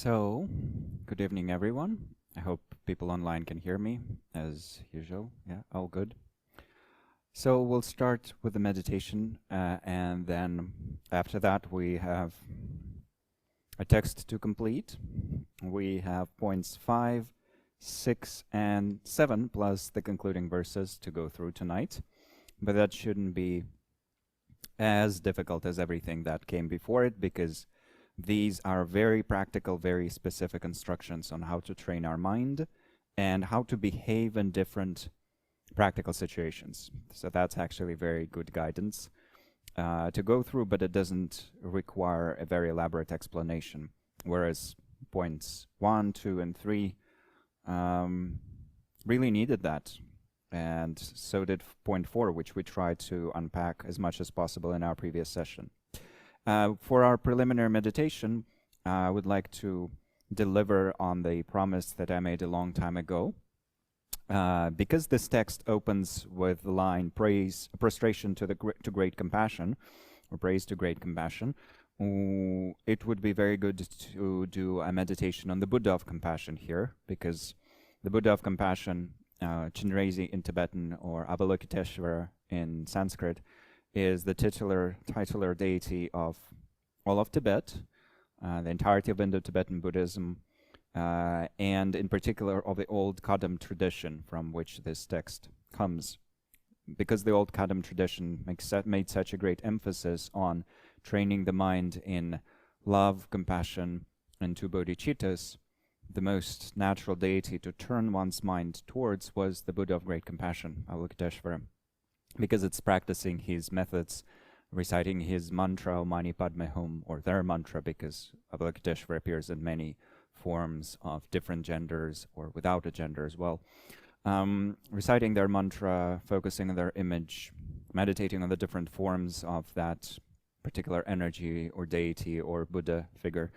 So, good evening, everyone. I hope people online can hear me as usual. Yeah, all good. So, we'll start with the meditation, and then after that, we have a text to complete. We have points 5, 6, and 7, plus the concluding verses to go through tonight. But that shouldn't be as difficult as everything that came before it, because these are very practical, very specific instructions on how to train our mind and how to behave in different practical situations. So that's actually very good guidance to go through, but it doesn't require a very elaborate explanation. Whereas points 1, 2, and 3 really needed that. And so did point 4, which we tried to unpack as much as possible in our previous session. For our preliminary meditation, I would like to deliver on the promise that I made a long time ago. Because this text opens with the line praise, prostration to great compassion, or praise to great compassion, it would be very good to do a meditation on the Buddha of compassion here, because the Buddha of compassion, Chinrezi in Tibetan or Avalokiteshvara in Sanskrit, is the titular deity of all of Tibet, the entirety of Indo-Tibetan Buddhism, and in particular of the old Kadam tradition from which this text comes. Because the old Kadam tradition made such a great emphasis on training the mind in love, compassion, and two bodhicittas, the most natural deity to turn one's mind towards was the Buddha of great compassion, Avalokiteshvara, because it's practicing his methods, reciting his mantra, Mani Padme Hum, or their mantra, because Avalokiteshvara appears in many forms of different genders or without a gender as well. Reciting their mantra, focusing on their image, meditating on the different forms of that particular energy or deity or Buddha figure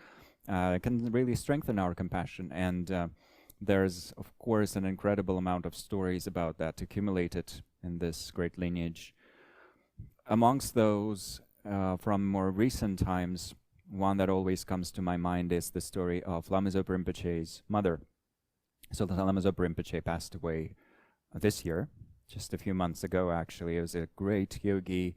can really strengthen our compassion. And there's, of course, an incredible amount of stories about that accumulated in this great lineage. Amongst those, from more recent times, one that always comes to my mind is the story of Lama Zopa Rinpoche's mother. So Lama Zopa Rinpoche passed away this year, just a few months ago actually. He was a great yogi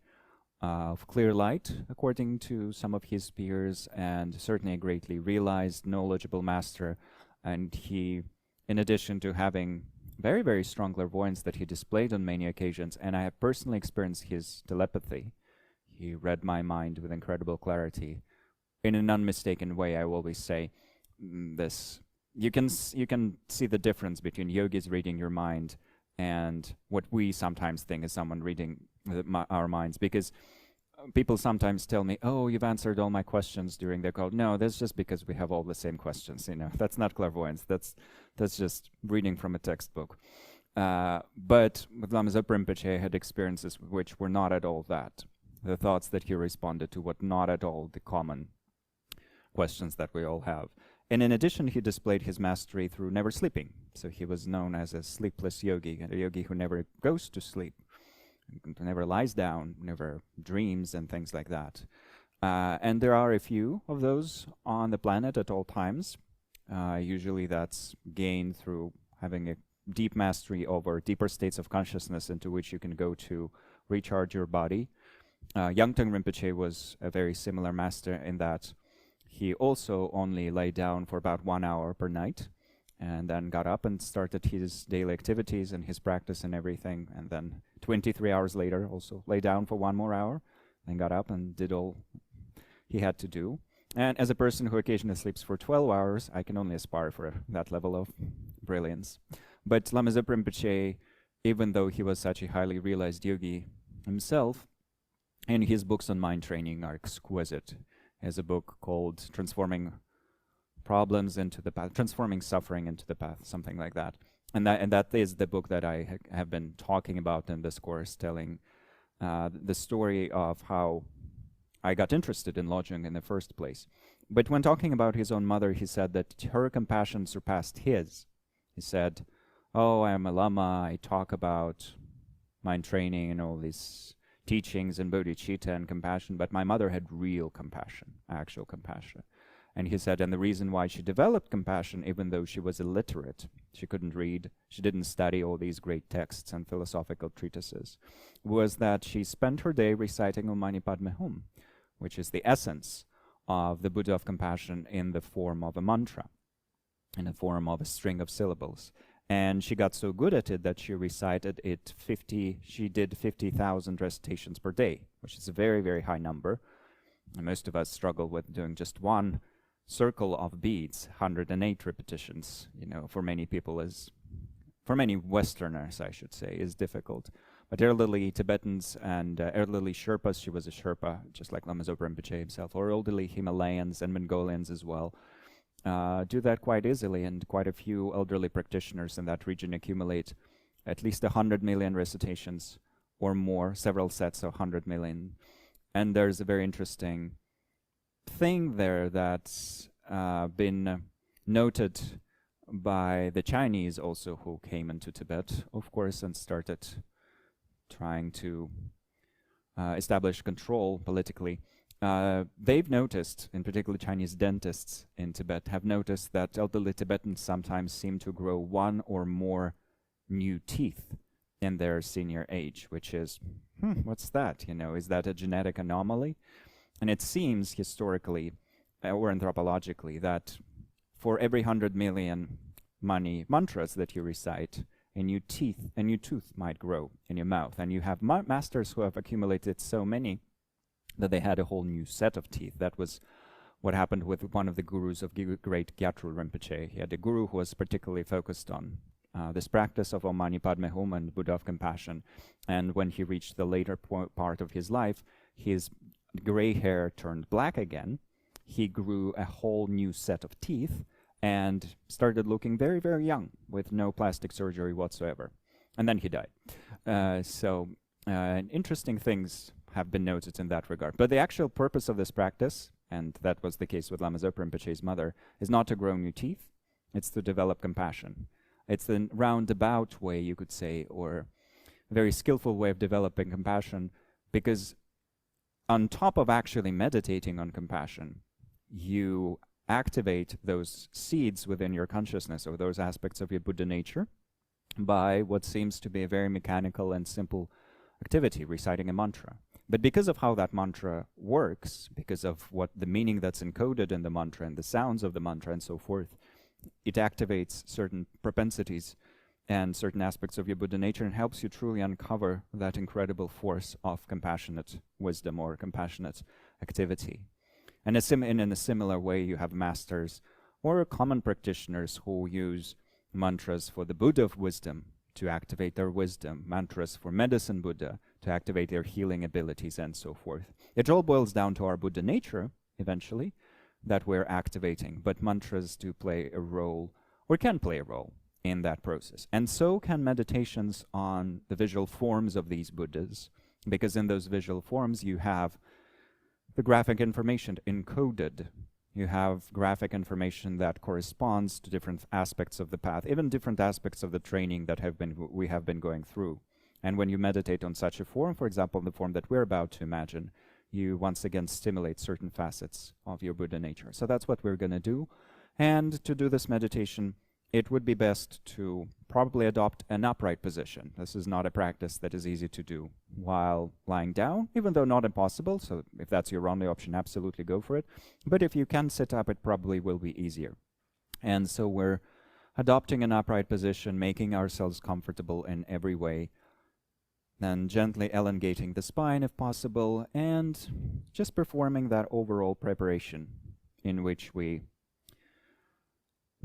of clear light, according to some of his peers, and certainly a greatly realized, knowledgeable master. And he, in addition to having very, very strong clairvoyance that he displayed on many occasions, and I have personally experienced his telepathy. He read my mind with incredible clarity. In an unmistaken way, I always say this. You can see the difference between yogis reading your mind and what we sometimes think is someone reading our minds, because people sometimes tell me, oh, you've answered all my questions during the call. No, that's just because we have all the same questions, That's not clairvoyance. That's just reading from a textbook. But with Lama Zopa Rinpoche, I had experiences which were not at all that. The thoughts that he responded to were not at all the common questions that we all have. And in addition, he displayed his mastery through never sleeping. So he was known as a sleepless yogi, a yogi who never goes to sleep, never lies down, never dreams, and things like that. And there are a few of those on the planet at all times. Usually that's gained through having a deep mastery over deeper states of consciousness into which you can go to recharge your body. Yangtang Rinpoche was a very similar master in that he also only lay down for about 1 hour per night, and then got up and started his daily activities and his practice and everything, and then 23 hours later also lay down for 1 more hour, then got up and did all he had to do. And as a person who occasionally sleeps for 12 hours, I can only aspire for that level of brilliance. But Lama Zopa Rinpoche, even though he was such a highly realized yogi himself, and his books on mind training are exquisite. He has a book called Transforming Problems into the Path, Transforming Suffering into the Path, something like that. And that is the book that I have been talking about in this course, telling the story of how I got interested in lodging in the first place. But when talking about his own mother, he said that her compassion surpassed his. He said, oh, I am a Lama, I talk about mind training and all these teachings and bodhicitta and compassion, but my mother had real compassion, actual compassion. And he said, and the reason why she developed compassion, even though she was illiterate, she couldn't read, she didn't study all these great texts and philosophical treatises, was that she spent her day reciting Om Mani Padme Hum, which is the essence of the Buddha of compassion in the form of a mantra, in the form of a string of syllables. And she got so good at it that she recited it she did 50,000 recitations per day, which is a very, very high number. And most of us struggle with doing just one circle of beads, 108 repetitions, for many people for many Westerners, I should say, is difficult. But elderly Tibetans and elderly Sherpas, she was a Sherpa, just like Lama Zopa Rinpoche himself, or elderly Himalayans and Mongolians as well, do that quite easily, and quite a few elderly practitioners in that region accumulate at least 100 million recitations or more, several sets of 100 million. And there's a very interesting thing there that's been noted by the Chinese also, who came into Tibet, of course, and started trying to establish control politically. They've noticed, in particular Chinese dentists in Tibet, have noticed that elderly Tibetans sometimes seem to grow one or more new teeth in their senior age, which is, what's that? Is that a genetic anomaly? And it seems historically or anthropologically that for every 100 million mantras that you recite, a new tooth might grow in your mouth. And you have masters who have accumulated so many that they had a whole new set of teeth. That was what happened with one of the gurus of great Gyatro Rinpoche. He had a guru who was particularly focused on this practice of Om Mani Padme Hum and Buddha of compassion. And when he reached the later part of his life, his gray hair turned black again. He grew a whole new set of teeth and started looking very, very young with no plastic surgery whatsoever. And then he died. Interesting things have been noted in that regard. But the actual purpose of this practice, and that was the case with Lama Zopa Rinpoche's mother, is not to grow new teeth, it's to develop compassion. It's the roundabout way, you could say, or a very skillful way of developing compassion, because on top of actually meditating on compassion, you activate those seeds within your consciousness, or those aspects of your Buddha nature, by what seems to be a very mechanical and simple activity, reciting a mantra. But because of how that mantra works, because of what the meaning that's encoded in the mantra and the sounds of the mantra and so forth, it activates certain propensities and certain aspects of your Buddha nature and helps you truly uncover that incredible force of compassionate wisdom or compassionate activity. And in a similar way, you have masters or common practitioners who use mantras for the Buddha of wisdom to activate their wisdom, mantras for medicine Buddha to activate their healing abilities, and so forth. It all boils down to our Buddha nature, eventually, that we're activating, but mantras do play a role, or can play a role, in that process. And so can meditations on the visual forms of these Buddhas, because in those visual forms you have the graphic information encoded. You have graphic information that corresponds to different aspects of the path, even different aspects of the training that we have been going through. And when you meditate on such a form, for example, the form that we're about to imagine, you once again stimulate certain facets of your Buddha nature. So that's what we're going to do. And to do this meditation, it would be best to probably adopt an upright position. This is not a practice that is easy to do while lying down, even though not impossible. So if that's your only option, absolutely go for it. But if you can sit up, it probably will be easier. And so we're adopting an upright position, making ourselves comfortable in every way, then gently elongating the spine if possible, and just performing that overall preparation in which we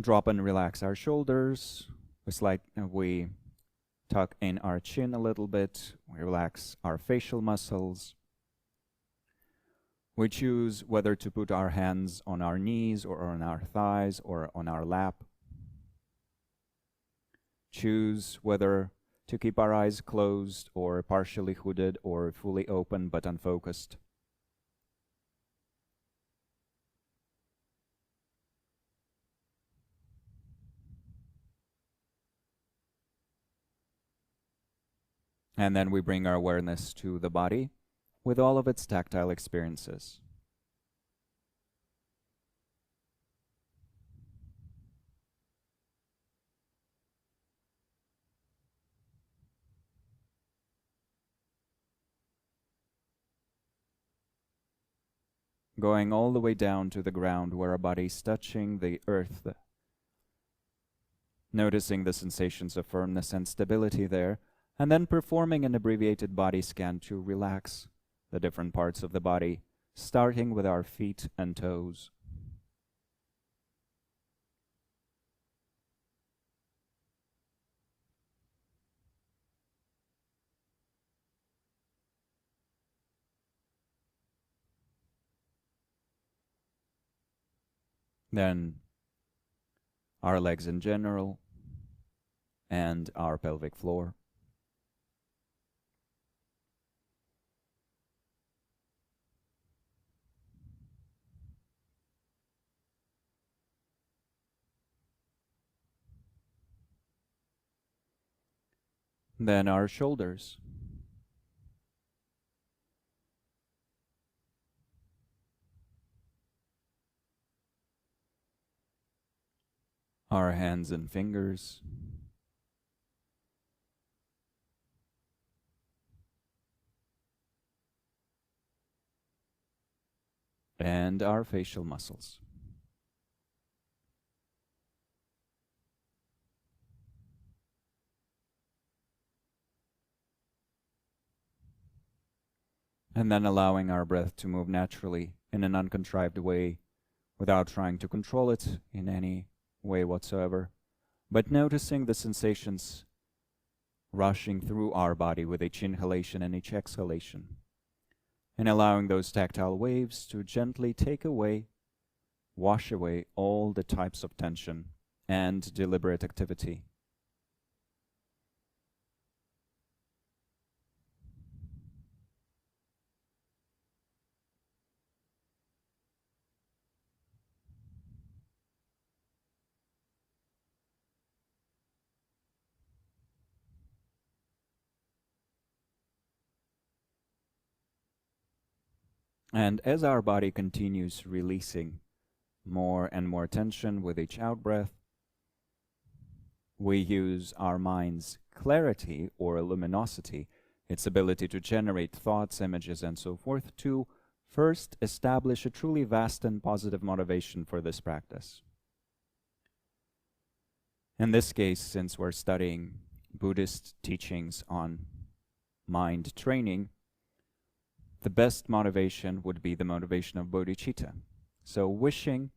drop and relax our shoulders, we tuck in our chin a little bit, we relax our facial muscles. We choose whether to put our hands on our knees or on our thighs or on our lap. Choose whether to keep our eyes closed or partially hooded or fully open but unfocused. And then we bring our awareness to the body with all of its tactile experiences. going all the way down to the ground where our body is touching the earth, noticing the sensations of firmness and stability there, and then performing an abbreviated body scan to relax the different parts of the body, starting with our feet and toes. Then our legs in general and our pelvic floor. Then our shoulders. Our hands and fingers. And our facial muscles. And then allowing our breath to move naturally in an uncontrived way without trying to control it in any way whatsoever, but noticing the sensations rushing through our body with each inhalation and each exhalation, and allowing those tactile waves to gently take away, wash away all the types of tension and deliberate activity. And as our body continues releasing more and more tension with each out-breath, we use our mind's clarity or luminosity, its ability to generate thoughts, images, and so forth, to first establish a truly vast and positive motivation for this practice. In this case, since we're studying Buddhist teachings on mind training, the best motivation would be the motivation of bodhicitta. So wishing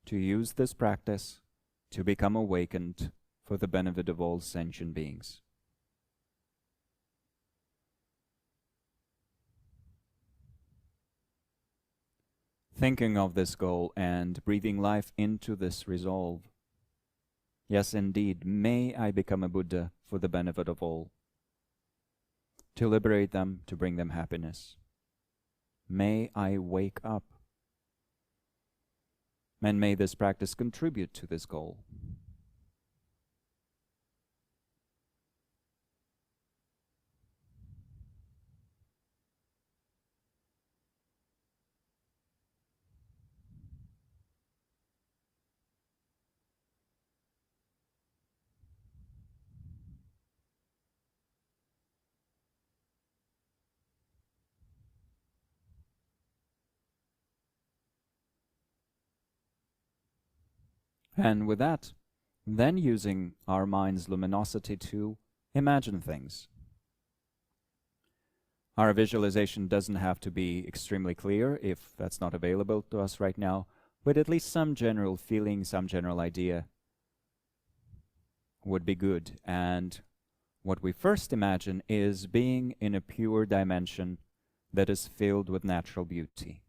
to use this practice to become awakened for the benefit of all sentient beings. Thinking of this goal and breathing life into this resolve. Yes, indeed, may I become a Buddha for the benefit of all, to liberate them, to bring them happiness. May I wake up, and may this practice contribute to this goal. And with that, then using our mind's luminosity to imagine things. Our visualization doesn't have to be extremely clear if that's not available to us right now, but at least some general feeling, some general idea would be good. And what we first imagine is being in a pure dimension that is filled with natural beauty.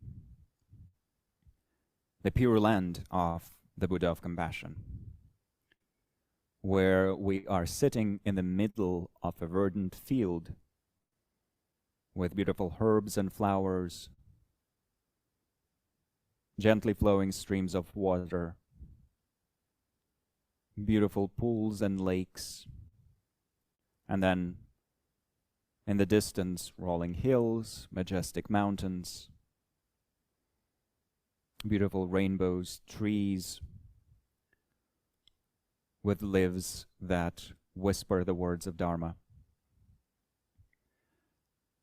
The pure land of the Buddha of Compassion, where we are sitting in the middle of a verdant field with beautiful herbs and flowers, gently flowing streams of water, beautiful pools and lakes, and then in the distance rolling hills, majestic mountains, beautiful rainbows, trees with leaves that whisper the words of Dharma.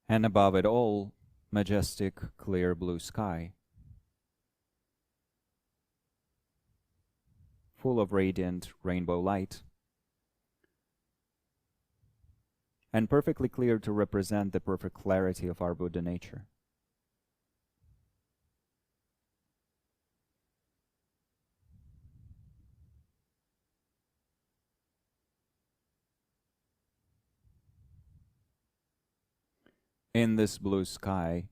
And above it all, majestic, clear blue sky, full of radiant rainbow light, and perfectly clear to represent the perfect clarity of our Buddha nature. In this blue sky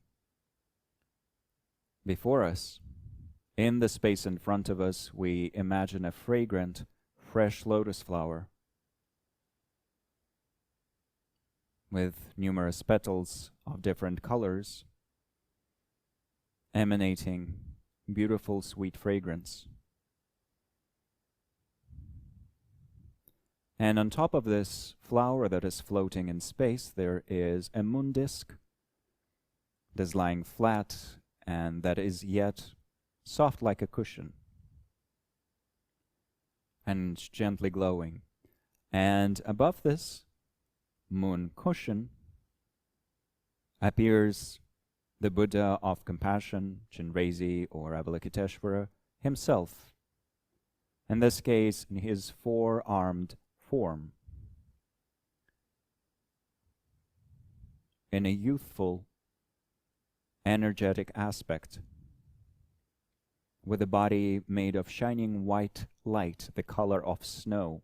before us, in the space in front of us, we imagine a fragrant, fresh lotus flower with numerous petals of different colors, emanating beautiful, sweet fragrance. And on top of this flower that is floating in space, there is a moon disk that is lying flat and that is yet soft like a cushion and gently glowing. And above this moon cushion appears the Buddha of compassion, Chenrezig or Avalokiteshvara himself, in this case in his four-armed form, in a youthful, energetic aspect, with a body made of shining white light, the color of snow.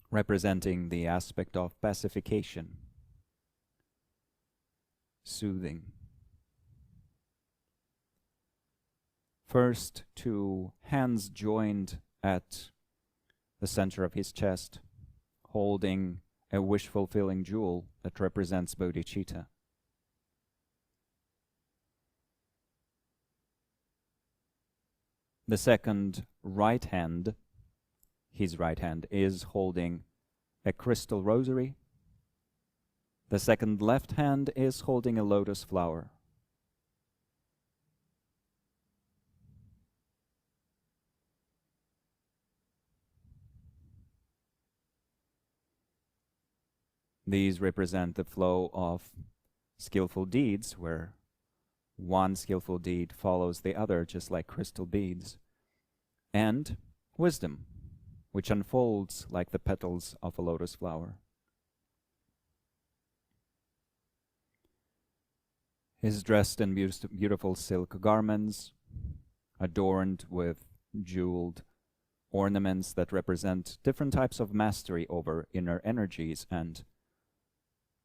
Representing the aspect of pacification, soothing. First, two hands joined at the center of his chest, holding a wish-fulfilling jewel that represents bodhicitta. The second right hand, his right hand, is holding a crystal rosary. The second left hand is holding a lotus flower. These represent the flow of skillful deeds, where one skillful deed follows the other, just like crystal beads, and wisdom, which unfolds like the petals of a lotus flower. He is dressed in beautiful silk garments, adorned with jeweled ornaments that represent different types of mastery over inner energies and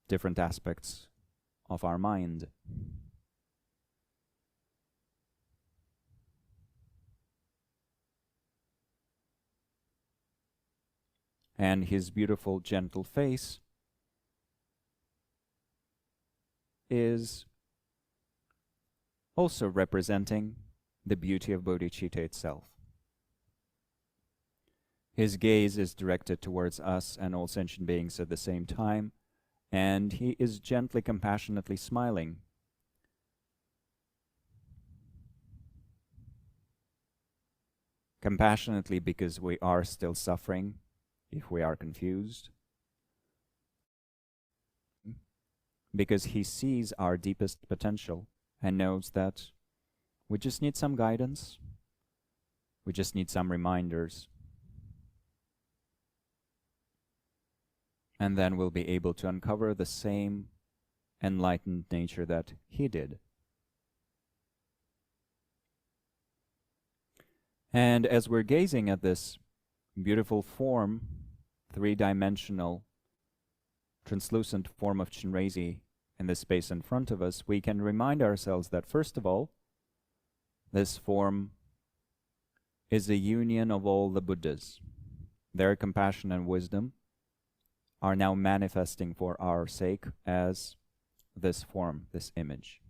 different aspects of our mind. And his beautiful, gentle face is also representing the beauty of bodhicitta itself. His gaze is directed towards us and all sentient beings at the same time, and he is gently, compassionately smiling. Compassionately because we are still suffering, if we are confused. Because he sees our deepest potential and knows that we just need some guidance. We just need some reminders. And then we'll be able to uncover the same enlightened nature that he did. And as we're gazing at this beautiful form, three-dimensional, translucent form of Chenrezig in the space in front of us, we can remind ourselves that, first of all, this form is a union of all the Buddhas. Their compassion and wisdom are now manifesting for our sake as this form, this image.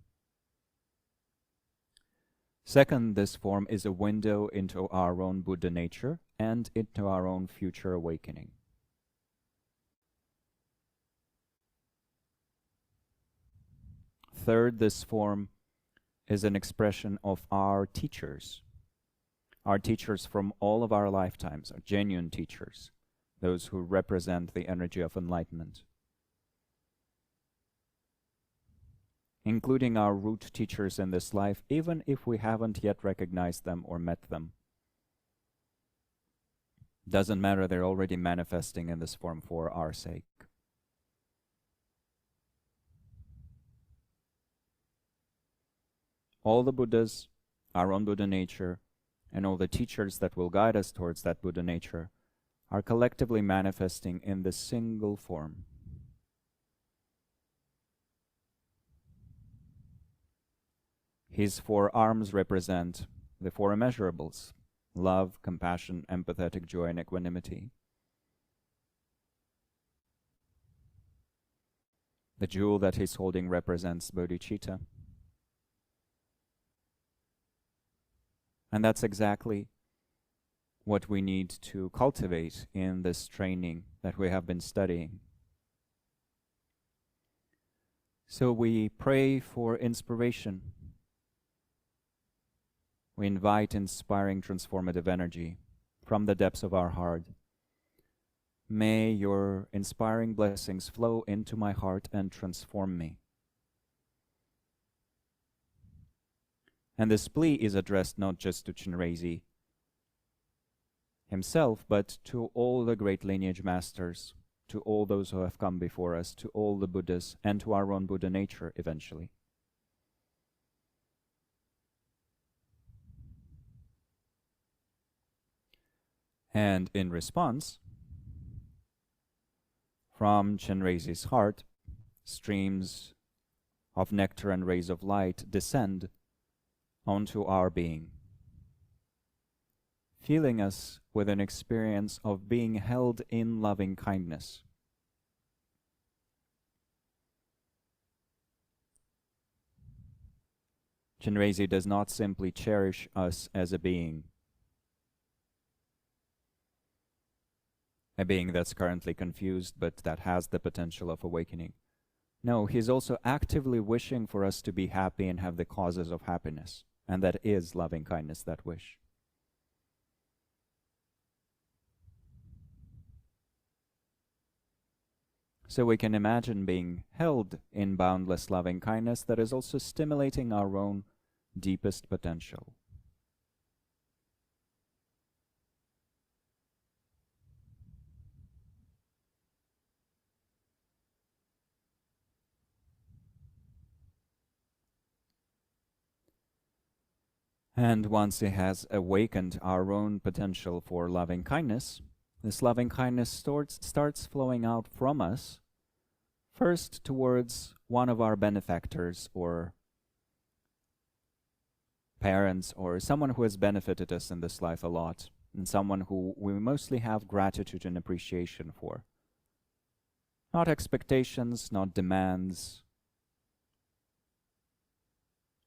Second, this form is a window into our own Buddha nature and into our own future awakening. Third, this form is an expression of our teachers from all of our lifetimes, our genuine teachers, those who represent the energy of enlightenment. including our root teachers in this life, even if we haven't yet recognized them or met them. Doesn't matter, they're already manifesting in this form for our sake. All the Buddhas, our own Buddha nature, and all the teachers that will guide us towards that Buddha nature are collectively manifesting in this single form. His 4 arms represent the 4 immeasurables: love, compassion, empathetic joy, and equanimity. The jewel that he's holding represents bodhicitta. And that's exactly what we need to cultivate in this training that we have been studying. So we pray for inspiration. We invite inspiring transformative energy from the depths of our heart. May your inspiring blessings flow into my heart and transform me. And this plea is addressed not just to Chenrezig himself, but to all the great lineage masters, to all those who have come before us, to all the Buddhas, and to our own Buddha nature eventually. And in response, from Chenrezig's heart, streams of nectar and rays of light descend onto our being, filling us with an experience of being held in loving kindness. Chenrezig does not simply cherish us as a being that's currently confused but that has the potential of awakening. No, he's also actively wishing for us to be happy and have the causes of happiness, and that is loving kindness, that wish. So we can imagine being held in boundless loving kindness that is also stimulating our own deepest potential. And once it has awakened our own potential for loving kindness, this loving kindness starts flowing out from us, first towards one of our benefactors or parents or someone who has benefited us in this life a lot, and someone who we mostly have gratitude and appreciation for. Not expectations, not demands,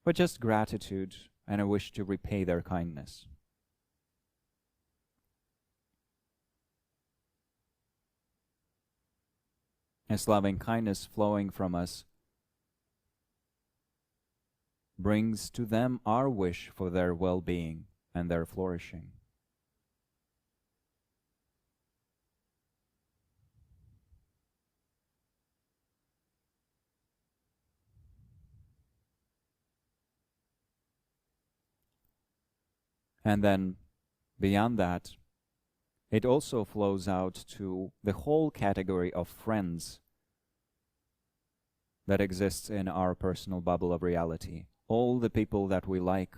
but just gratitude and a wish to repay their kindness. As loving kindness flowing from us brings to them our wish for their well-being and their flourishing. And then, beyond that, it also flows out to the whole category of friends that exists in our personal bubble of reality. All the people that we like,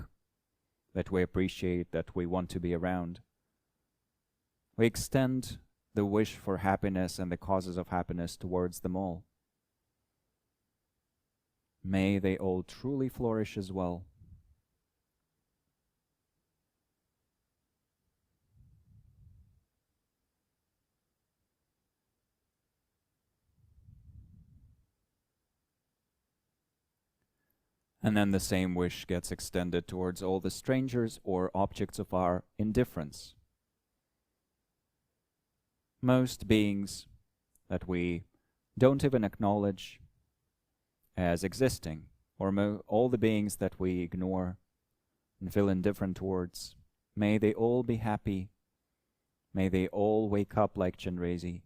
that we appreciate, that we want to be around. We extend the wish for happiness and the causes of happiness towards them all. May they all truly flourish as well. And then the same wish gets extended towards all the strangers or objects of our indifference. Most beings that we don't even acknowledge as existing, or all the beings that we ignore and feel indifferent towards, may they all be happy. May they all wake up like Chenrezig.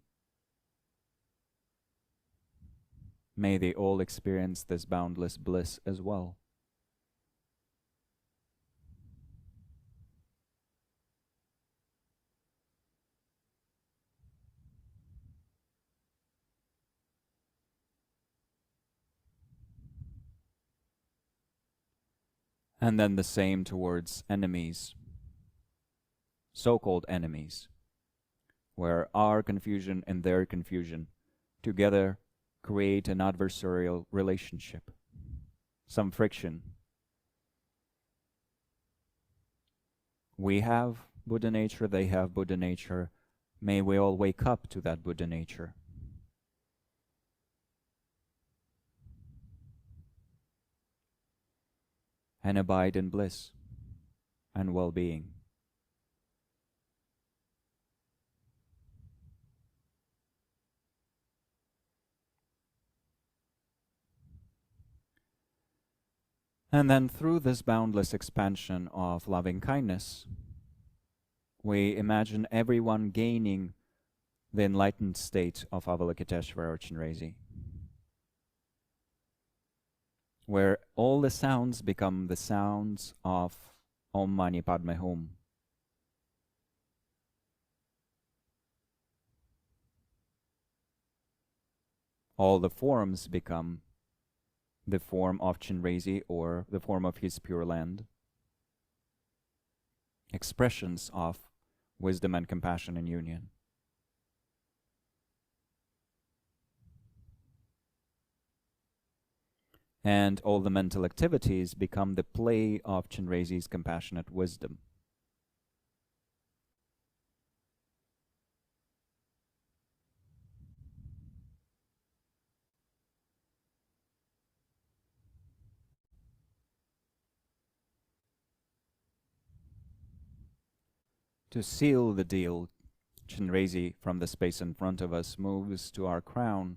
may they all experience this boundless bliss as well. And then the same towards enemies, so-called enemies, where our confusion and their confusion together create an adversarial relationship, some friction. We have Buddha nature, they have Buddha nature. May we all wake up to that Buddha nature. And abide in bliss and well-being. And then through this boundless expansion of loving kindness, we imagine everyone gaining the enlightened state of Avalokiteshvara or Chenrezig, where all the sounds become the sounds of Om Mani Padme Hum. All the forms become the form of Chenrezig or the form of his Pure Land. Expressions of wisdom and compassion and union. And all the mental activities become the play of Chenrezig's compassionate wisdom. To seal the deal, Chenrezig from the space in front of us moves to our crown,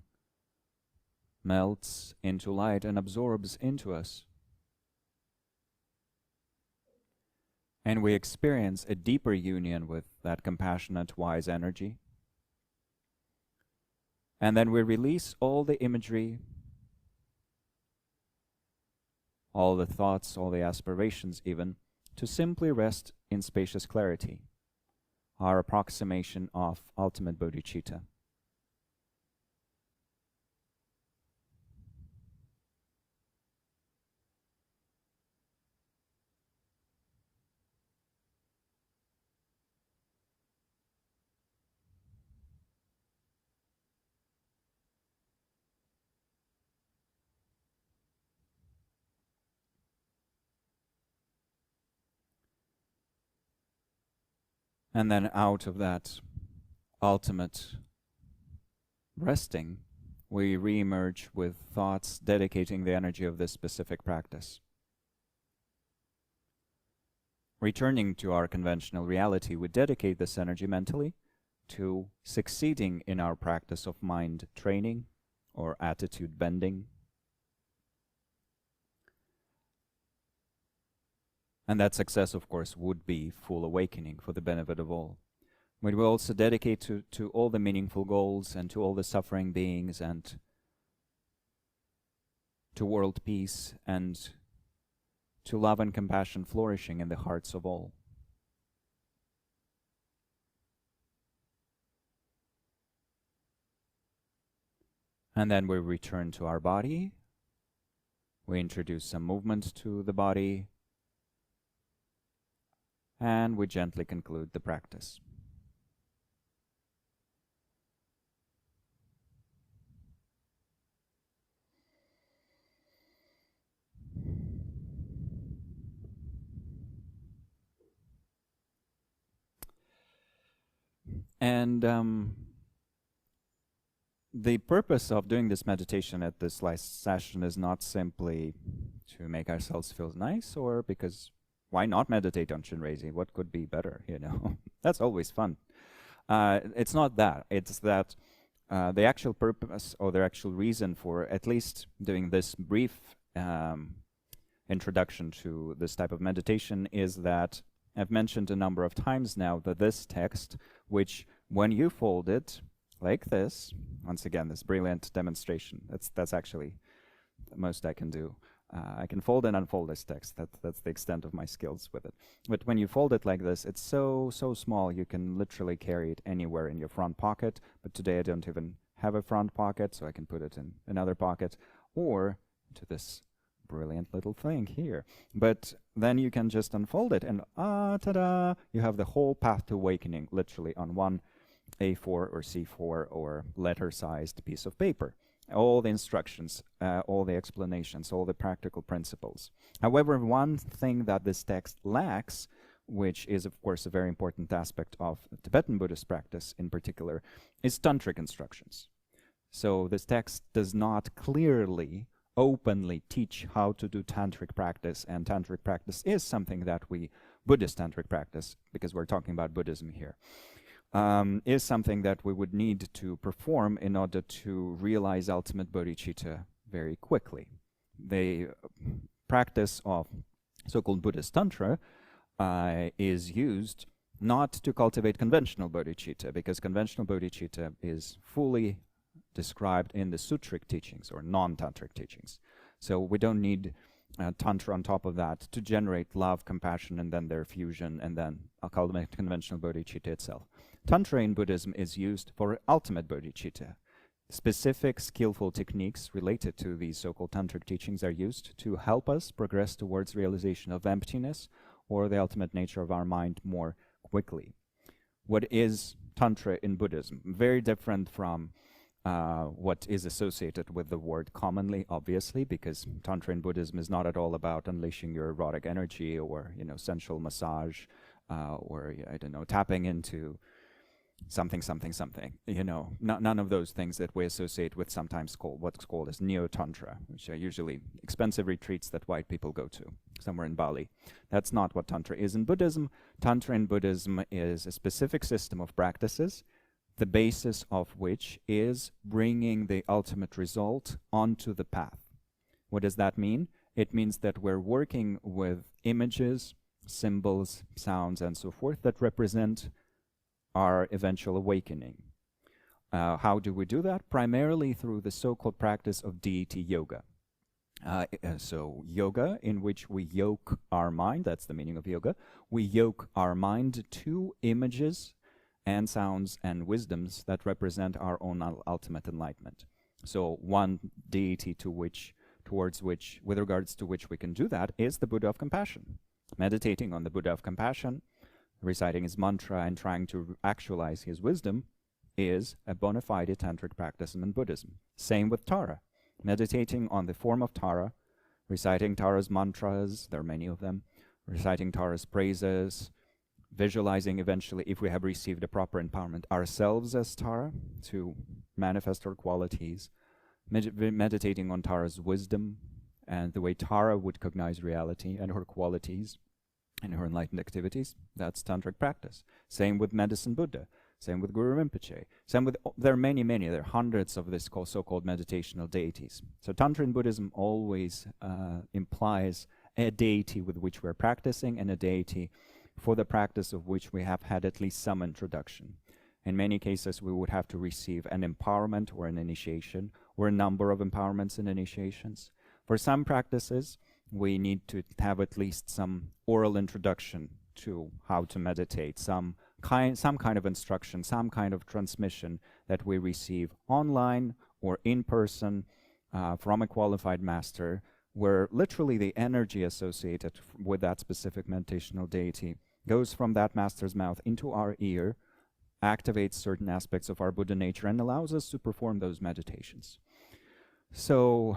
melts into light and absorbs into us. And we experience a deeper union with that compassionate, wise energy. And then we release all the imagery, all the thoughts, all the aspirations even, to simply rest in spacious clarity, our approximation of ultimate bodhicitta. And then out of that ultimate resting, we re-emerge with thoughts dedicating the energy of this specific practice. Returning to our conventional reality, we dedicate this energy mentally to succeeding in our practice of mind training or attitude bending. And that success, of course, would be full awakening for the benefit of all. We will also dedicate to all the meaningful goals and to all the suffering beings and to world peace and to love and compassion flourishing in the hearts of all. And then we return to our body. We introduce some movement to the body. And we gently conclude the practice. And the purpose of doing this meditation at this last session is not simply to make ourselves feel nice, or because why not meditate on Chenrezig? What could be better, you know? That's always fun. It's not that. It's that the actual purpose or the actual reason for at least doing this brief introduction to this type of meditation is that I've mentioned a number of times now that this text, which when you fold it, like this. Once again, this brilliant demonstration. That's actually the most I can do. I can fold and unfold this text. That's the extent of my skills with it. But when you fold it like this, it's so small you can literally carry it anywhere in your front pocket. But today I don't even have a front pocket, so I can put it in another pocket or to this brilliant little thing here. But then you can just unfold it and ta-da! You have the whole path to awakening literally on one A4 or C4 or letter-sized piece of paper. All the instructions, all the explanations, all the practical principles. However, one thing that this text lacks, which is of course a very important aspect of Tibetan Buddhist practice in particular, is tantric instructions. So this text does not clearly, openly teach how to do tantric practice, and tantric practice is something that we, Buddhist tantric practice, because we're talking about Buddhism here, is something that we would need to perform in order to realize ultimate bodhicitta very quickly. The practice of so-called Buddhist Tantra is used not to cultivate conventional bodhicitta, because conventional bodhicitta is fully described in the sutric teachings or non-tantric teachings. So we don't need Tantra on top of that to generate love, compassion, and then their fusion, and then cultivate conventional bodhicitta itself. Tantra in Buddhism is used for ultimate bodhicitta. Specific skillful techniques related to these so-called tantric teachings are used to help us progress towards realization of emptiness or the ultimate nature of our mind more quickly. What is Tantra in Buddhism? Very different from what is associated with the word commonly, obviously, because Tantra in Buddhism is not at all about unleashing your erotic energy or, sensual massage or, I don't know, tapping into something, none of those things that we associate with sometimes what's called as Neo-Tantra, which are usually expensive retreats that white people go to somewhere in Bali. That's not what Tantra is in Buddhism. Tantra in Buddhism is a specific system of practices, the basis of which is bringing the ultimate result onto the path. What does that mean? It means that we're working with images, symbols, sounds, and so forth that represent our eventual awakening. How do we do that? Primarily through the so-called practice of deity yoga. So yoga in which we yoke our mind, that's the meaning of yoga, we yoke our mind to images and sounds and wisdoms that represent our own ultimate enlightenment. So one deity with regards to which we can do that is the Buddha of Compassion. Meditating on the Buddha of Compassion, reciting his mantra and trying to actualize his wisdom is a bona fide tantric practice in Buddhism. Same with Tara. Meditating on the form of Tara, reciting Tara's mantras, there are many of them, reciting Tara's praises, visualizing eventually, if we have received a proper empowerment, ourselves as Tara to manifest our qualities, meditating on Tara's wisdom and the way Tara would cognize reality and her qualities and her enlightened activities, that's tantric practice. Same with Medicine Buddha, same with Guru Rinpoche, same with, there are many, there are hundreds of this so-called meditational deities. So Tantra in Buddhism always implies a deity with which we're practicing and a deity for the practice of which we have had at least some introduction. In many cases, we would have to receive an empowerment or an initiation, or a number of empowerments and initiations. For some practices, we need to have at least some oral introduction to how to meditate, some kind of instruction, some kind of transmission that we receive online or in person from a qualified master, where literally the energy associated with that specific meditational deity goes from that master's mouth into our ear, activates certain aspects of our Buddha nature, and allows us to perform those meditations. So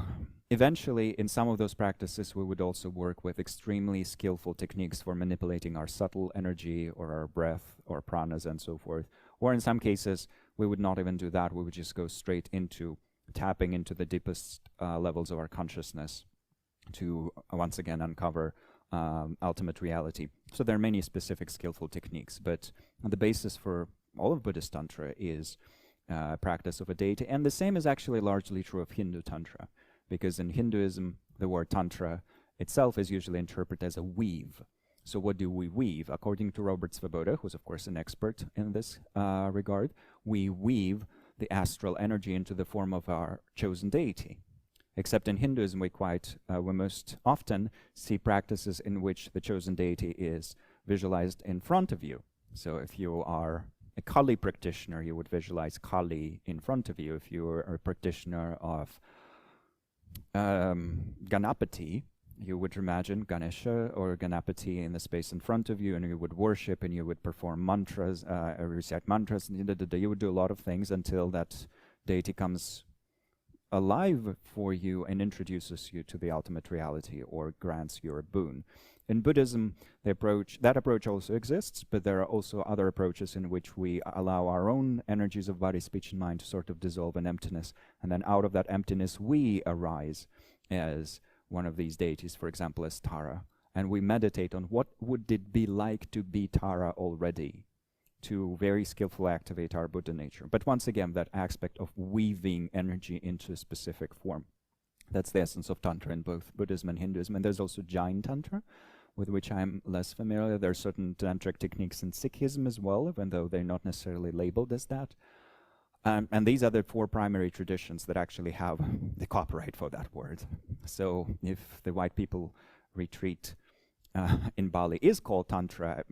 eventually, in some of those practices, we would also work with extremely skillful techniques for manipulating our subtle energy or our breath or pranas and so forth. Or in some cases, we would not even do that. We would just go straight into tapping into the deepest levels of our consciousness to once again uncover ultimate reality. So there are many specific skillful techniques, but the basis for all of Buddhist Tantra is practice of a deity. And the same is actually largely true of Hindu Tantra, because in Hinduism, the word Tantra itself is usually interpreted as a weave. So what do we weave? According to Robert Svoboda, who's of course an expert in this regard, we weave the astral energy into the form of our chosen deity. Except in Hinduism, we most often see practices in which the chosen deity is visualized in front of you. So if you are a Kali practitioner, you would visualize Kali in front of you. If you are a practitioner of Ganapati, you would imagine Ganesha or Ganapati in the space in front of you, and you would worship and you would perform mantras, recite mantras, and you would do a lot of things until that deity comes alive for you and introduces you to the ultimate reality or grants you a boon. In Buddhism, that approach also exists, but there are also other approaches in which we allow our own energies of body, speech, and mind to sort of dissolve in emptiness, and then out of that emptiness we arise as one of these deities, for example, as Tara, and we meditate on what would it be like to be Tara already, to very skillfully activate our Buddha nature. But once again, that aspect of weaving energy into a specific form. That's the essence of Tantra in both Buddhism and Hinduism. And there's also Jain Tantra, with which I'm less familiar. There are certain tantric techniques in Sikhism as well, even though they're not necessarily labeled as that. And these are the four primary traditions that actually have the copyright for that word. So if the white people retreat in Bali is called Tantra,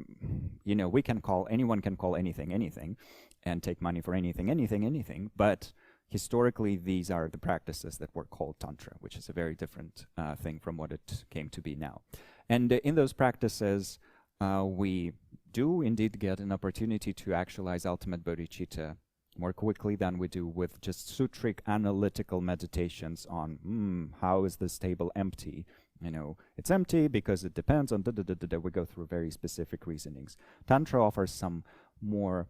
anyone can call anything, anything, and take money for anything, anything, anything, but historically these are the practices that were called Tantra, which is a very different thing from what it came to be now. And in those practices, we do indeed get an opportunity to actualize ultimate bodhicitta more quickly than we do with just sutric analytical meditations on how is this table empty. It's empty because it depends on we go through very specific reasonings. Tantra offers some more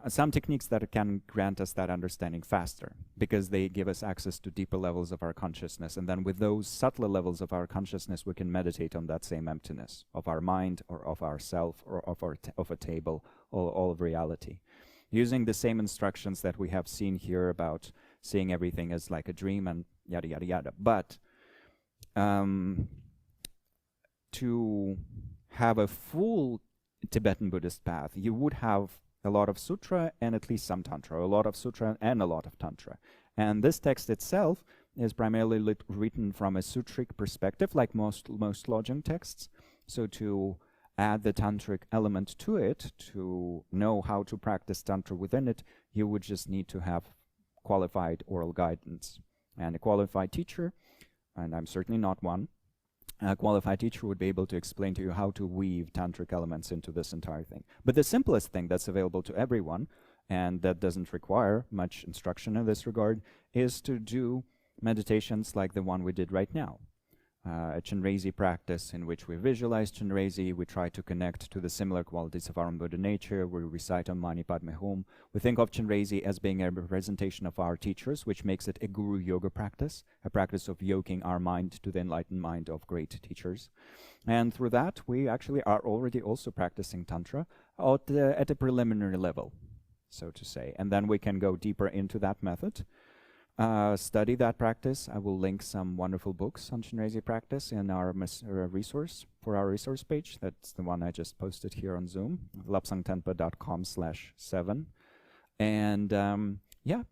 some techniques that can grant us that understanding faster, because they give us access to deeper levels of our consciousness, and then with those subtler levels of our consciousness we can meditate on that same emptiness of our mind or of ourself or of a table or all of reality, using the same instructions that we have seen here about seeing everything as like a dream and yada yada yada. But to have a full Tibetan Buddhist path, you would have a lot of sutra and at least some tantra, a lot of sutra and a lot of tantra. And this text itself is primarily written from a sutric perspective, like most lodging texts. So to add the tantric element to it, to know how to practice tantra within it, you would just need to have qualified oral guidance. And a qualified teacher, and I'm certainly not one, a qualified teacher would be able to explain to you how to weave tantric elements into this entire thing. But the simplest thing that's available to everyone, and that doesn't require much instruction in this regard, is to do meditations like the one we did right now. A Chenrezig practice in which we visualize Chenrezig, we try to connect to the similar qualities of our own Buddha nature, we recite Om Mani Padme Hum. We think of Chenrezig as being a representation of our teachers, which makes it a guru yoga practice, a practice of yoking our mind to the enlightened mind of great teachers. And through that, we actually are already also practicing Tantra at a preliminary level, so to say. And then we can go deeper into that method. Study that practice. I will link some wonderful books on Chenrezig practice in our resource page. That's the one I just posted here on Zoom, lapsangtenpa.com/7. And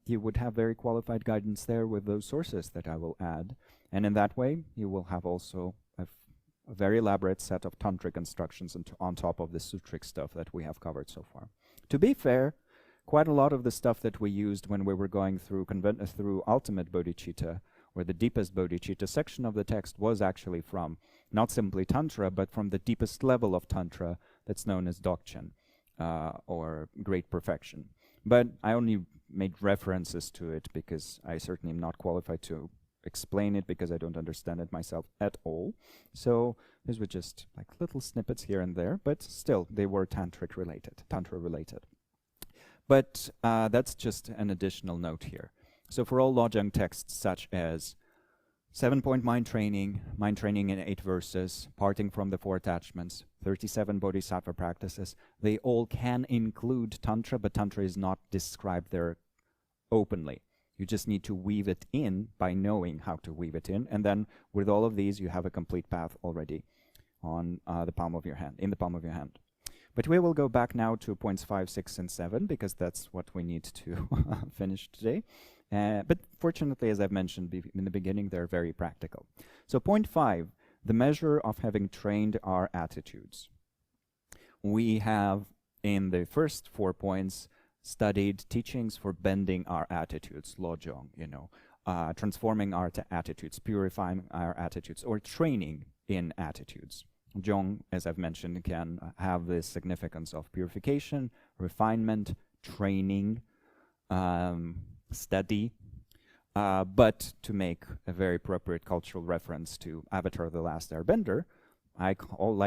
you would have very qualified guidance there with those sources that I will add. And in that way, you will have also a very elaborate set of tantric instructions on top of the sutric stuff that we have covered so far. To be fair, quite a lot of the stuff that we used when we were going through Ultimate Bodhicitta, or the deepest Bodhicitta section of the text, was actually from not simply Tantra, but from the deepest level of Tantra that's known as Dzogchen, or Great Perfection. But I only made references to it because I certainly am not qualified to explain it, because I don't understand it myself at all. So these were just like little snippets here and there, but still they were Tantra related. But that's just an additional note here. So for all Lojong texts such as 7-point mind training in 8 verses, parting from the 4 attachments, 37 bodhisattva practices, they all can include Tantra, but Tantra is not described there openly. You just need to weave it in by knowing how to weave it in. And then with all of these, you have a complete path already on in the palm of your hand. But we will go back now to points 5, 6, and 7, because that's what we need to finish today. But fortunately, as I've mentioned in the beginning, they're very practical. So point 5, the measure of having trained our attitudes. We have, in the first 4 points, studied teachings for bending our attitudes, lojong, transforming our attitudes, purifying our attitudes, or training in attitudes. Jong, as I've mentioned, can have the significance of purification, refinement, training, study, but to make a very appropriate cultural reference to Avatar: The Last Airbender, I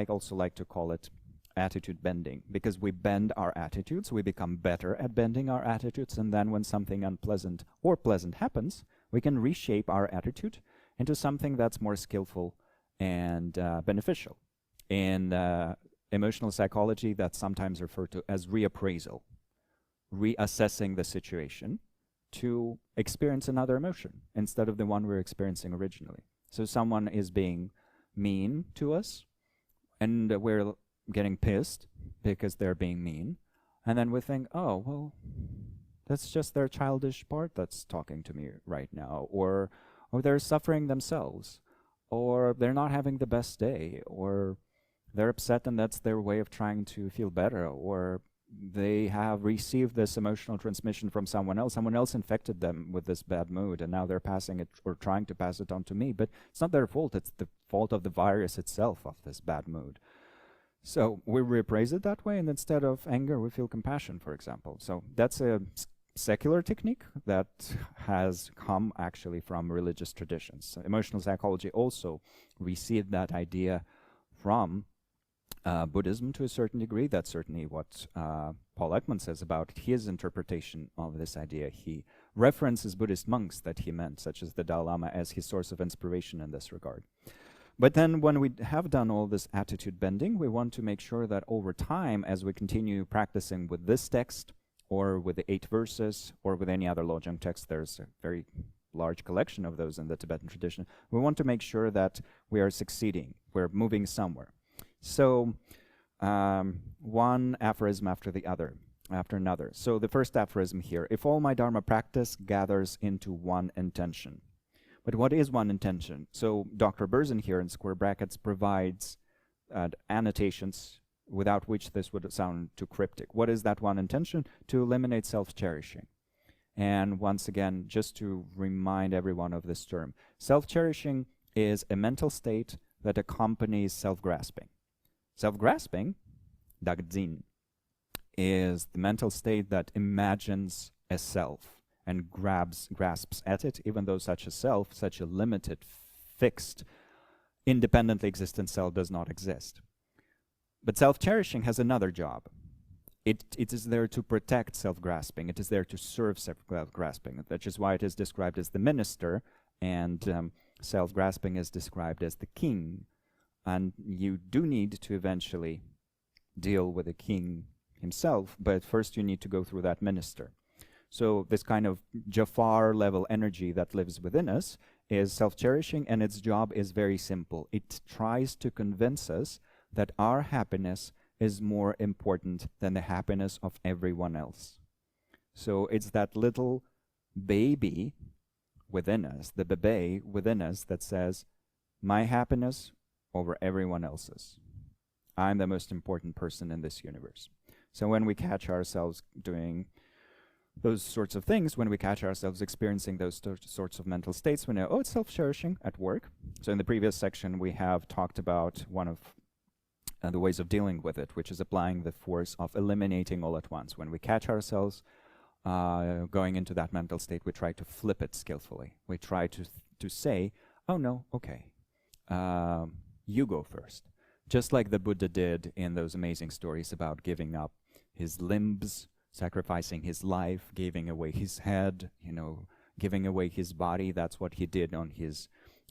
also like to call it attitude bending, because we bend our attitudes, we become better at bending our attitudes, and then when something unpleasant or pleasant happens, we can reshape our attitude into something that's more skillful and beneficial. In emotional psychology, that's sometimes referred to as reappraisal, reassessing the situation to experience another emotion instead of the one we're experiencing originally. So someone is being mean to us, and we're getting pissed because they're being mean, and then we think, oh, well, that's just their childish part that's talking to me right now, or they're suffering themselves, or they're not having the best day, or they're upset and that's their way of trying to feel better, or they have received this emotional transmission from someone else infected them with this bad mood, and now they're passing it or trying to pass it on to me, but it's not their fault, it's the fault of the virus itself, of this bad mood. So we reappraise it that way, and instead of anger, we feel compassion, for example. So that's a secular technique that has come actually from religious traditions. So emotional psychology also received that idea from Buddhism to a certain degree. That's certainly what Paul Ekman says about his interpretation of this idea. He references Buddhist monks that he meant, such as the Dalai Lama, as his source of inspiration in this regard. But then when we have done all this attitude bending, we want to make sure that over time, as we continue practicing with this text, or with the 8 verses, or with any other Lojong text, there's a very large collection of those in the Tibetan tradition, we want to make sure that we are succeeding, we're moving somewhere. So one aphorism after another. So the first aphorism here: if all my Dharma practice gathers into one intention. But what is one intention? So Dr. Berzin here in square brackets provides annotations without which this would sound too cryptic. What is that one intention? To eliminate self-cherishing. And once again, just to remind everyone of this term, self-cherishing is a mental state that accompanies self-grasping. Self-grasping, dagdzin, is the mental state that imagines a self and grasps at it, even though such a self, such a limited, fixed, independently existent self does not exist. But self-cherishing has another job. It is there to protect self-grasping. It is there to serve self-grasping. That is why it is described as the minister, and self-grasping is described as the king. And you do need to eventually deal with the king himself, but first you need to go through that minister. So this kind of Jafar-level energy that lives within us is self-cherishing, and its job is very simple. It tries to convince us that our happiness is more important than the happiness of everyone else. So it's that little baby within us, the bebe within us, that says, my happiness over everyone else's. I'm the most important person in this universe. So when we catch ourselves doing those sorts of things, when we catch ourselves experiencing those sorts of mental states, we know, oh, it's self-cherishing at work. So in the previous section, we have talked about one of the ways of dealing with it, which is applying the force of eliminating all at once. When we catch ourselves going into that mental state, we try to flip it skillfully. We try to say, oh no, okay, you go first. Just like the Buddha did in those amazing stories about giving up his limbs, sacrificing his life, giving away his head, giving away his body. That's what he did on his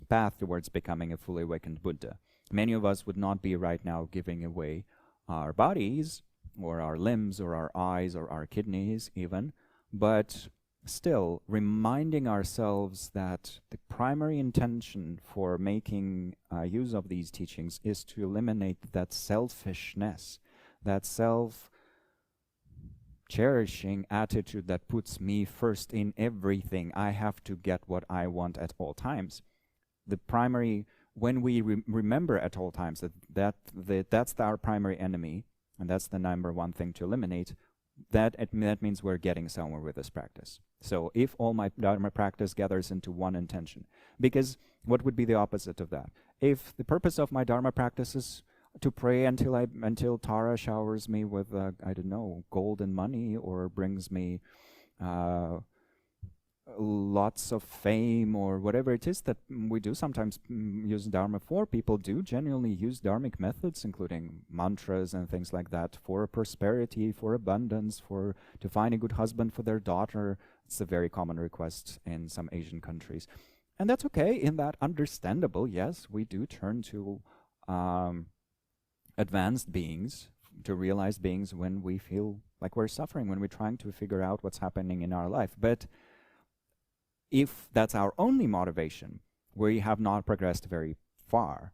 path towards becoming a fully awakened Buddha. Many of us would not be right now giving away our bodies, or our limbs, or our eyes, or our kidneys even, but still reminding ourselves that the primary intention for making use of these teachings is to eliminate that selfishness that self-cherishing attitude that puts me first in everything. I have to get what I want at all times. When we remember at all times that's our primary enemy, and that's the number one thing to eliminate, that means we're getting somewhere with this practice. So if all my Dharma practice gathers into one intention, because what would be the opposite of that? If the purpose of my Dharma practice is to pray until Tara showers me with I don't know, gold and money, or brings me lots of fame, or whatever it is that we do sometimes use Dharma for. People do genuinely use Dharmic methods, including mantras and things like that, for prosperity, for abundance, to find a good husband for their daughter. It's a very common request in some Asian countries. And that's okay, in that understandable. Yes, we do turn to advanced beings, to realized beings, when we feel like we're suffering, when we're trying to figure out what's happening in our life. But if that's our only motivation, we have not progressed very far.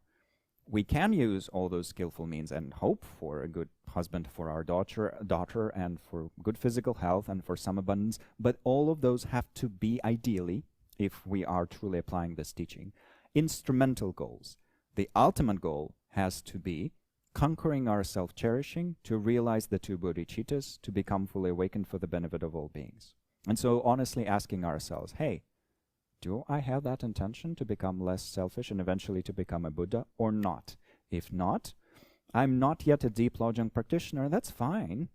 We can use all those skillful means and hope for a good husband for our daughter, and for good physical health, and for some abundance, but all of those have to be, ideally, if we are truly applying this teaching, instrumental goals. The ultimate goal has to be conquering our self-cherishing, to realize the two bodhicittas, to become fully awakened for the benefit of all beings. And so honestly asking ourselves, hey, do I have that intention to become less selfish and eventually to become a Buddha, or not? If not, I'm not yet a deep Lojong practitioner, that's fine,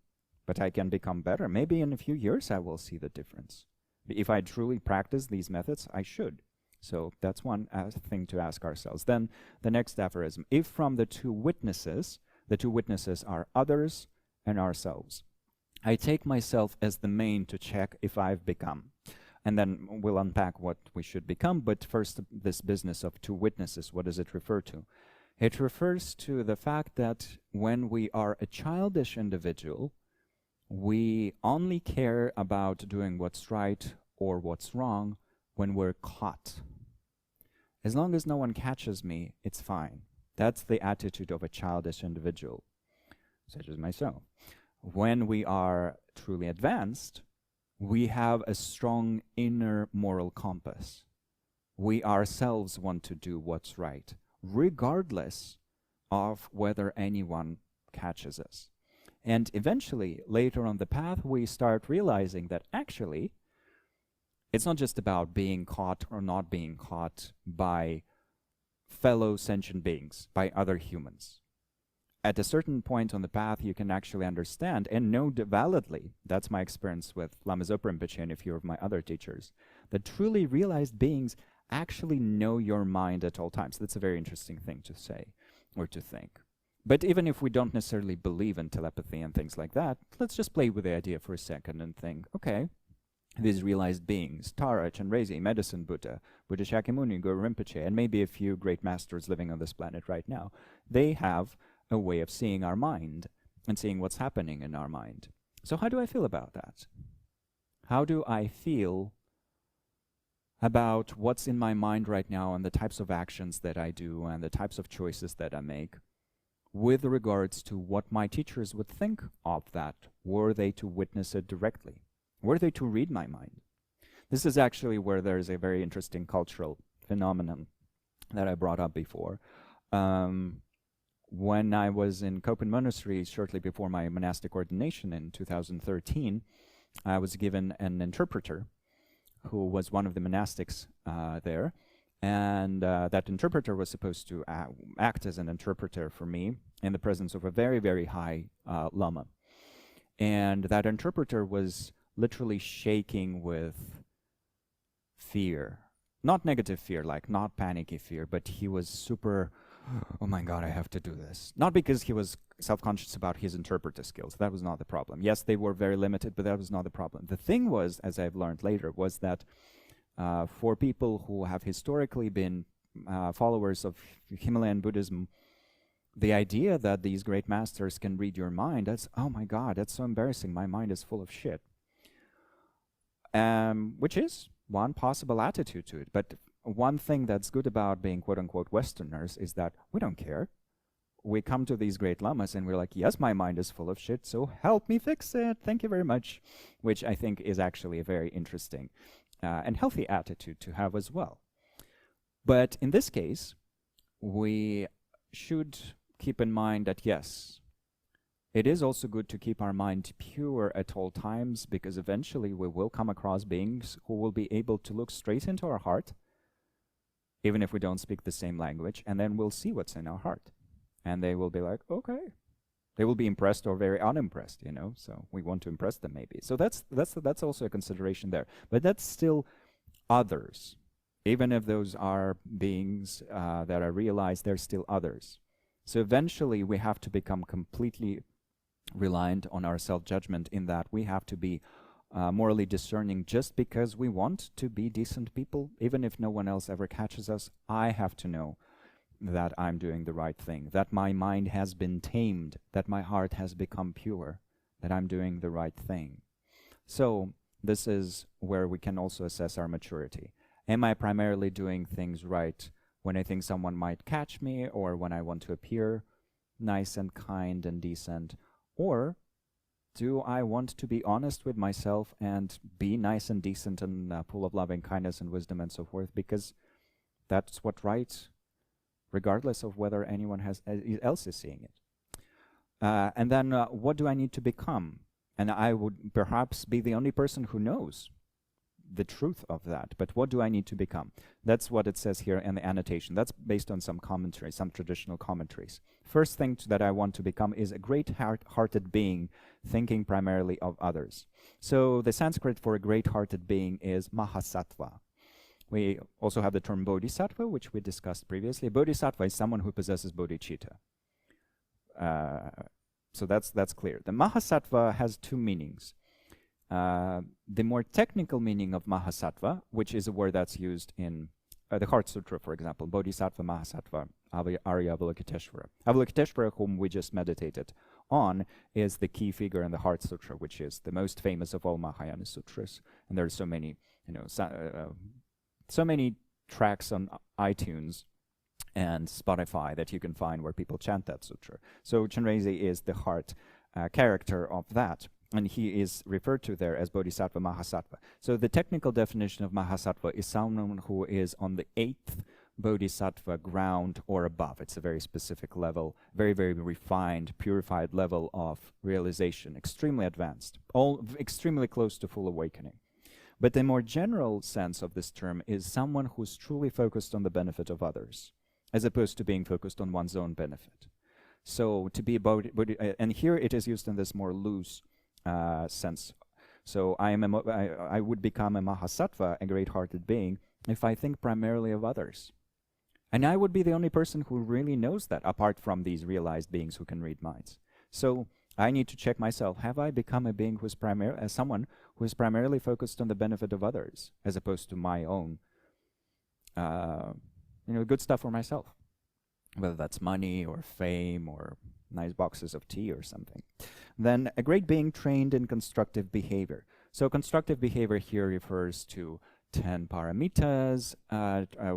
but I can become better. Maybe in a few years I will see the difference. If I truly practice these methods, I should. So that's one thing to ask ourselves. Then the next aphorism, if from the two witnesses are others and ourselves, I take myself as the main to check if I've become. And then we'll unpack what we should become. But first, this business of two witnesses, what does it refer to? It refers to the fact that when we are a childish individual, we only care about doing what's right or what's wrong when we're caught. As long as no one catches me, it's fine. That's the attitude of a childish individual, such as myself. When we are truly advanced, we have a strong inner moral compass. We ourselves want to do what's right, regardless of whether anyone catches us. And eventually, later on the path, we start realizing that actually, it's not just about being caught or not being caught by fellow sentient beings, by other humans. At a certain point on the path, you can actually understand and know validly, that's my experience with Lama Zopa Rinpoche and a few of my other teachers, that truly realized beings actually know your mind at all times. That's a very interesting thing to say or to think. But even if we don't necessarily believe in telepathy and things like that, let's just play with the idea for a second and think, okay, these realized beings, Tara, Chenrezig, Medicine Buddha, Buddha Shakyamuni, Guru Rinpoche, and maybe a few great masters living on this planet right now, they have a way of seeing our mind and seeing what's happening in our mind. So how do I feel about that? How do I feel about what's in my mind right now and the types of actions that I do and the types of choices that I make with regards to what my teachers would think of that, were they to witness it directly? Were they to read my mind? This is actually where there's a very interesting cultural phenomenon that I brought up before. When I was in Köpen Monastery shortly before my monastic ordination in 2013, I was given an interpreter who was one of the monastics there. And that interpreter was supposed to act as an interpreter for me in the presence of a very, very high Lama. And that interpreter was literally shaking with fear. Not negative fear, like not panicky fear, but he was super, oh my God, I have to do this. Not because he was self-conscious about his interpreter skills. That was not the problem. Yes, they were very limited, but that was not the problem. The thing was, as I've learned later, was that for people who have historically been followers of Himalayan Buddhism, the idea that these great masters can read your mind, that's, oh my God, that's so embarrassing. My mind is full of shit. Which is one possible attitude to it. But one thing that's good about being quote-unquote Westerners is that we don't care. we come to these great lamas and we're like, yes, my mind is full of shit, so help me fix it. Thank you very much. Which I think is actually a very interesting and healthy attitude to have as well. But in this case, we should keep in mind that, yes, it is also good to keep our mind pure at all times, because eventually we will come across beings who will be able to look straight into our heart, even if we don't speak the same language, and then we'll see what's in our heart. And they will be like, okay. They will be impressed or very unimpressed, you know, so we want to impress them maybe. So that's also a consideration there. But that's still others. Even if those are beings that are realized, they're still others. So eventually we have to become completely reliant on our self-judgment, in that we have to be morally discerning just because we want to be decent people. Even if no one else ever catches us, I have to know that I'm doing the right thing, that my mind has been tamed, that my heart has become pure, that I'm doing the right thing. So this is where we can also assess our maturity. Am I primarily doing things right when I think someone might catch me, or when I want to appear nice and kind and decent? Or do I want to be honest with myself and be nice and decent and full of loving kindness and wisdom and so forth, because that's what right, regardless of whether anyone else is seeing it. And then what do I need to become? And I would perhaps be the only person who knows the truth of that. But what do I need to become? That's what it says here in the annotation. That's based on some commentary, some traditional commentaries. First thing that I want to become is a great-hearted being, thinking primarily of others. So the Sanskrit for a great-hearted being is Mahasattva. We also have the term Bodhisattva, which we discussed previously. Bodhisattva is someone who possesses bodhicitta. So that's clear. The Mahasattva has two meanings. The more technical meaning of Mahasattva, which is a word that's used in the Heart Sutra, for example, Bodhisattva, Mahasattva, Arya Avalokiteshvara. Avalokiteshvara, whom we just meditated on, is the key figure in the Heart Sutra, which is the most famous of all Mahayana sutras. And there are so many, so many tracks on iTunes and Spotify that you can find where people chant that sutra. So Chenrezig is the heart character of that, and he is referred to there as Bodhisattva Mahasattva. So the technical definition of Mahasattva is someone who is on the 8th Bodhisattva ground or above. It's a very specific level, very, very refined, purified level of realization, extremely advanced, all extremely close to full awakening. But the more general sense of this term is someone who's truly focused on the benefit of others, as opposed to being focused on one's own benefit. So to be about, and here it is used in this more loose sense. So I would become a Mahasattva, a great-hearted being, if I think primarily of others. And I would be the only person who really knows that, apart from these realized beings who can read minds. So I need to check myself. Have I become a being who's someone who is primarily focused on the benefit of others, as opposed to my own, good stuff for myself, whether that's money or fame or nice boxes of tea or something. Then a great being trained in constructive behavior. So constructive behavior here refers to 10 paramitas,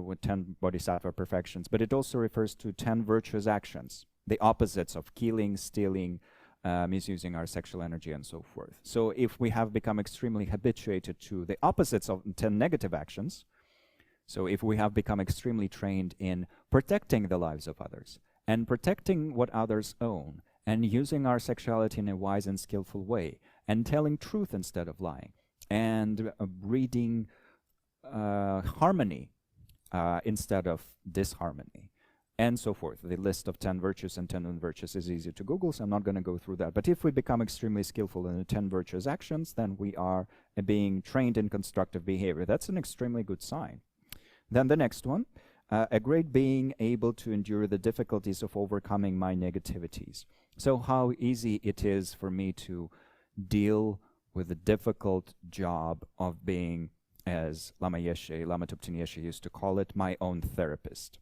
with 10 bodhisattva perfections, but it also refers to 10 virtuous actions, the opposites of killing, stealing, misusing our sexual energy, and so forth. So if we have become extremely habituated to the opposites of 10 negative actions, so if we have become extremely trained in protecting the lives of others and protecting what others own and using our sexuality in a wise and skillful way and telling truth instead of lying and breeding harmony instead of disharmony and so forth. The list of 10 virtues and 10 virtues is easy to Google, so I'm not going to go through that. But if we become extremely skillful in the 10 virtuous actions, then we are being trained in constructive behavior. That's an extremely good sign. Then the next one, a great being able to endure the difficulties of overcoming my negativities. So how easy it is for me to deal with the difficult job of being, as Lama Tupten Yeshe used to call it, my own therapist.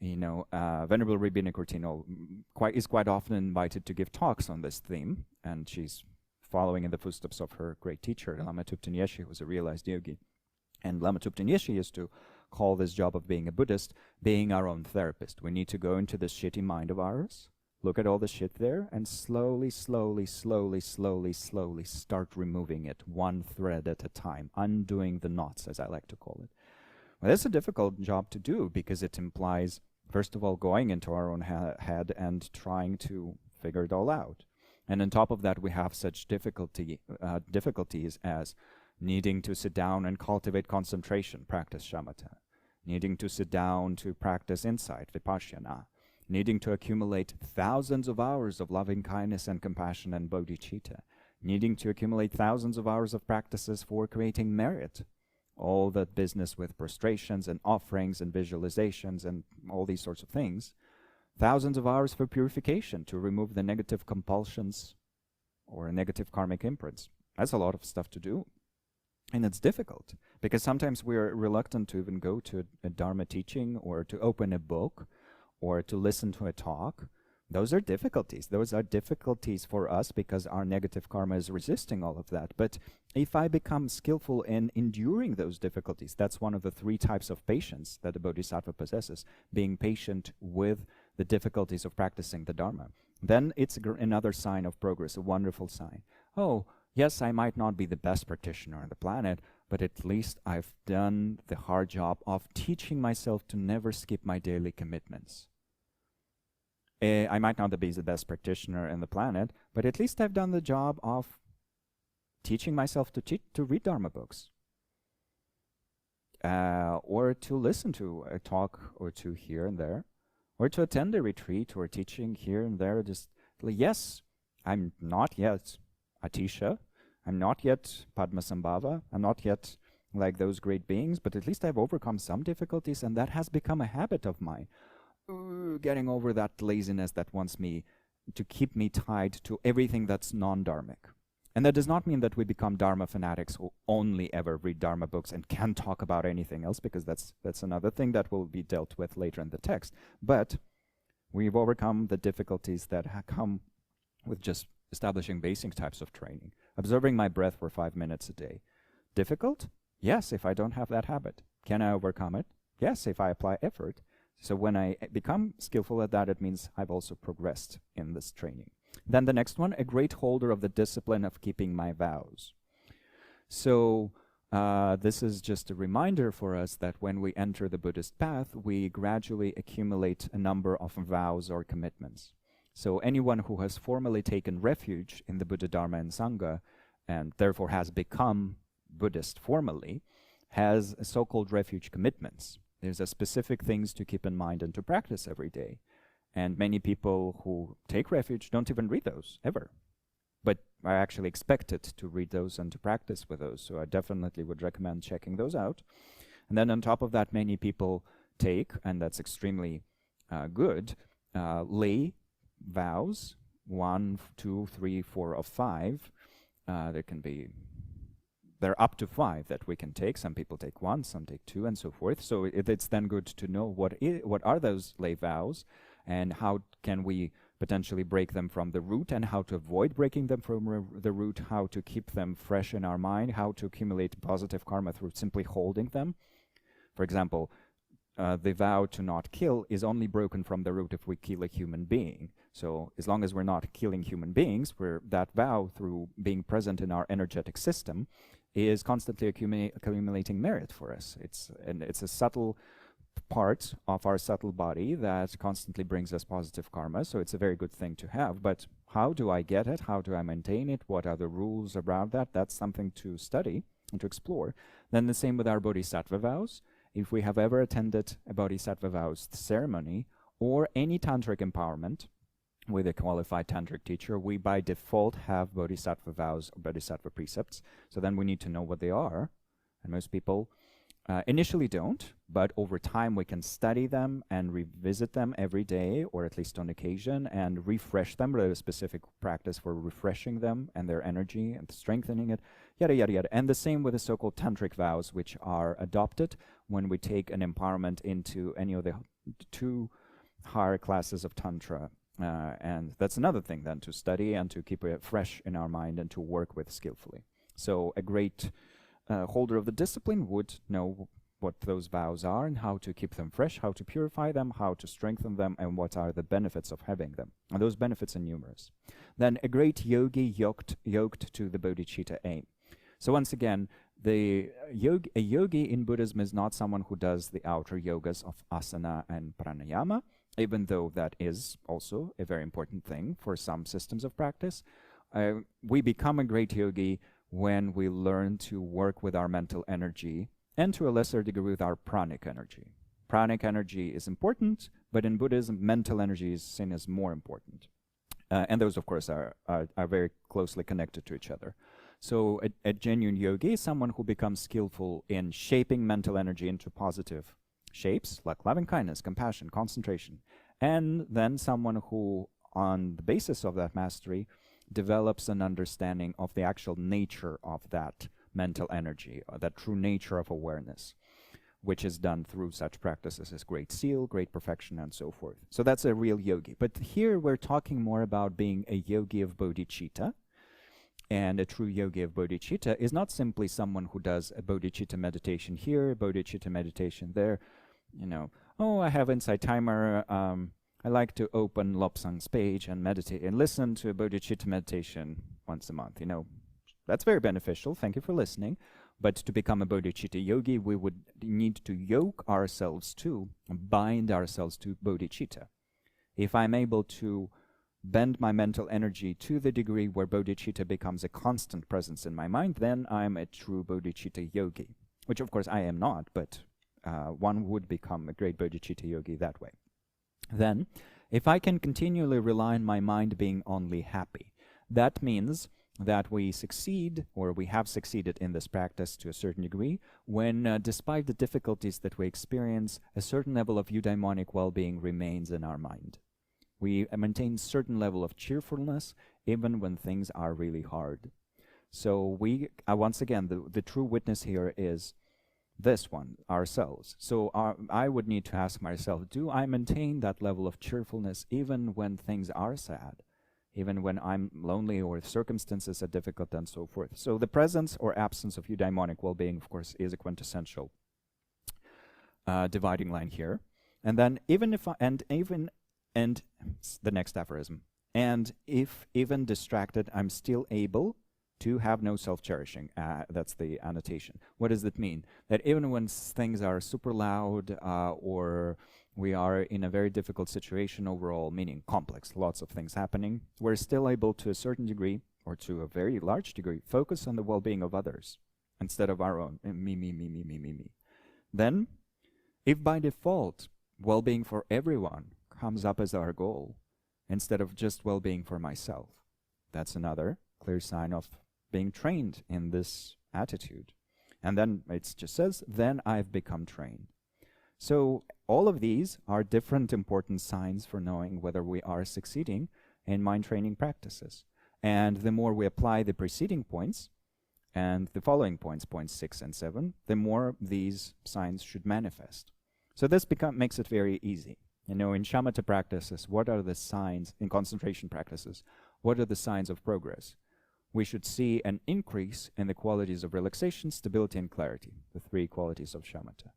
Venerable Ribina Cortino is quite often invited to give talks on this theme, and she's following in the footsteps of her great teacher, Lama Tupten Yeshe, who was a realized yogi. And Lama Tupten Yeshe used to call this job of being a Buddhist being our own therapist. We need to go into this shitty mind of ours, look at all the shit there, and slowly start removing it one thread at a time, undoing the knots, as I like to call it. Well, that's a difficult job to do because it implies, first of all, going into our own head and trying to figure it all out. And on top of that, we have such difficulties as needing to sit down and cultivate concentration, practice shamatha, needing to sit down to practice insight, vipassana, needing to accumulate thousands of hours of loving kindness and compassion and bodhicitta, needing to accumulate thousands of hours of practices for creating merit, all that business with prostrations and offerings and visualizations and all these sorts of things, thousands of hours for purification to remove the negative compulsions or negative karmic imprints. That's a lot of stuff to do. And it's difficult because sometimes we're reluctant to even go to a Dharma teaching or to open a book or to listen to a talk. Those are difficulties. Those are difficulties for us because our negative karma is resisting all of that. But if I become skillful in enduring those difficulties, that's one of the 3 types of patience that a bodhisattva possesses, being patient with the difficulties of practicing the Dharma. Then it's another sign of progress, a wonderful sign. Oh, yes, I might not be the best practitioner on the planet, but at least I've done the hard job of teaching myself to never skip my daily commitments. I might not be the best practitioner on the planet, but at least I've done the job of teaching myself to read Dharma books. Or to listen to a talk or two here and there, or to attend a retreat or teaching here and there. Just, yes, I'm not yet Atisha, I'm not yet Padmasambhava, I'm not yet like those great beings, but at least I've overcome some difficulties, and that has become a habit of mine. Getting over that laziness that wants me to keep me tied to everything that's non-dharmic. And that does not mean that we become Dharma fanatics who only ever read Dharma books and can't talk about anything else, because that's another thing that will be dealt with later in the text. But we've overcome the difficulties that come with just establishing basic types of training. Observing my breath for 5 minutes a day. Difficult? Yes, if I don't have that habit. Can I overcome it? Yes, if I apply effort. So when I become skillful at that, it means I've also progressed in this training. Then the next one, a great holder of the discipline of keeping my vows. So this is just a reminder for us that when we enter the Buddhist path, we gradually accumulate a number of vows or commitments. So anyone who has formally taken refuge in the Buddha, Dharma, and Sangha, and therefore has become Buddhist formally, has so-called refuge commitments. There's a specific things to keep in mind and to practice every day. And many people who take refuge don't even read those, ever. But are actually expected to read those and to practice with those. So I definitely would recommend checking those out. And then on top of that, many people take, and that's extremely good, lay vows, 1, 2, 3, 4, or 5. There are up to 5 that we can take. Some people take 1, some take 2, and so forth. So it's then good to know what are those lay vows, and how can we potentially break them from the root, and how to avoid breaking them from the root, how to keep them fresh in our mind, how to accumulate positive karma through simply holding them. For example, the vow to not kill is only broken from the root if we kill a human being. So as long as we're not killing human beings, that vow, through being present in our energetic system, is constantly accumulating merit for us. It's a subtle part of our subtle body that constantly brings us positive karma, so it's a very good thing to have. But how do I get it? How do I maintain it? What are the rules around that? That's something to study and to explore. Then the same with our bodhisattva vows. If we have ever attended a bodhisattva vows ceremony or any tantric empowerment with a qualified tantric teacher, we by default have bodhisattva vows or bodhisattva precepts. So then we need to know what they are. And most people initially don't, but over time we can study them and revisit them every day, or at least on occasion, and refresh them. There's a specific practice for refreshing them and their energy and strengthening it, yada, yada, yada. And the same with the so-called tantric vows, which are adopted when we take an empowerment into any of the 2 higher classes of Tantra. And that's another thing then to study and to keep it fresh in our mind and to work with skillfully. So a great holder of the discipline would know what those vows are and how to keep them fresh, how to purify them, how to strengthen them, and what are the benefits of having them. And those benefits are numerous. Then a great yogi yoked to the bodhicitta aim. So once again, a yogi in Buddhism is not someone who does the outer yogas of asana and pranayama, even though that is also a very important thing for some systems of practice. We become a great yogi when we learn to work with our mental energy and to a lesser degree with our pranic energy. Pranic energy is important, but in Buddhism, mental energy is seen as more important. And those, of course, are very closely connected to each other. So a genuine yogi is someone who becomes skillful in shaping mental energy into positive shapes, like loving kindness, compassion, concentration. And then someone who, on the basis of that mastery, develops an understanding of the actual nature of that mental energy, or that true nature of awareness, which is done through such practices as Great Seal, Great Perfection, and so forth. So that's a real yogi. But here we're talking more about being a yogi of bodhicitta. And a true yogi of bodhicitta is not simply someone who does a bodhicitta meditation here, a bodhicitta meditation there. You know, oh, I have Insight Timer. I like to open Lobsang's page and meditate and listen to a bodhicitta meditation once a month. You know, that's very beneficial. Thank you for listening. But to become a bodhicitta yogi, we would need to yoke ourselves to, bind ourselves to bodhicitta. If I'm able to bend my mental energy to the degree where bodhicitta becomes a constant presence in my mind, then I'm a true bodhicitta yogi, which of course I am not, but one would become a great bodhicitta yogi that way. Then, if I can continually rely on my mind being only happy, that means that we succeed, or we have succeeded in this practice to a certain degree, when despite the difficulties that we experience, a certain level of eudaimonic well-being remains in our mind. We maintain a certain level of cheerfulness even when things are really hard. So we, once again, the true witness here is this one, ourselves. So I would need to ask myself, do I maintain that level of cheerfulness even when things are sad, even when I'm lonely or circumstances are difficult and so forth? So the presence or absence of eudaimonic well-being, of course, is a quintessential dividing line here. And then and the next aphorism, and if even distracted, I'm still able to have no self-cherishing. That's the annotation. What does that mean? That even when things are super loud or we are in a very difficult situation overall, meaning complex, lots of things happening, we're still able to a certain degree, or to a very large degree, focus on the well-being of others instead of our own. Me. Then, if by default, well-being for everyone comes up as our goal, instead of just well-being for myself, that's another clear sign of being trained in this attitude. And then it just says, then I've become trained. So all of these are different important signs for knowing whether we are succeeding in mind training practices. And the more we apply the preceding points and the following points, points 6 and 7, the more these signs should manifest. So this makes it very easy. You know, in shamatha practices, what are the signs, in concentration practices, what are the signs of progress? We should see an increase in the qualities of relaxation, stability, and clarity, the 3 qualities of shamatha.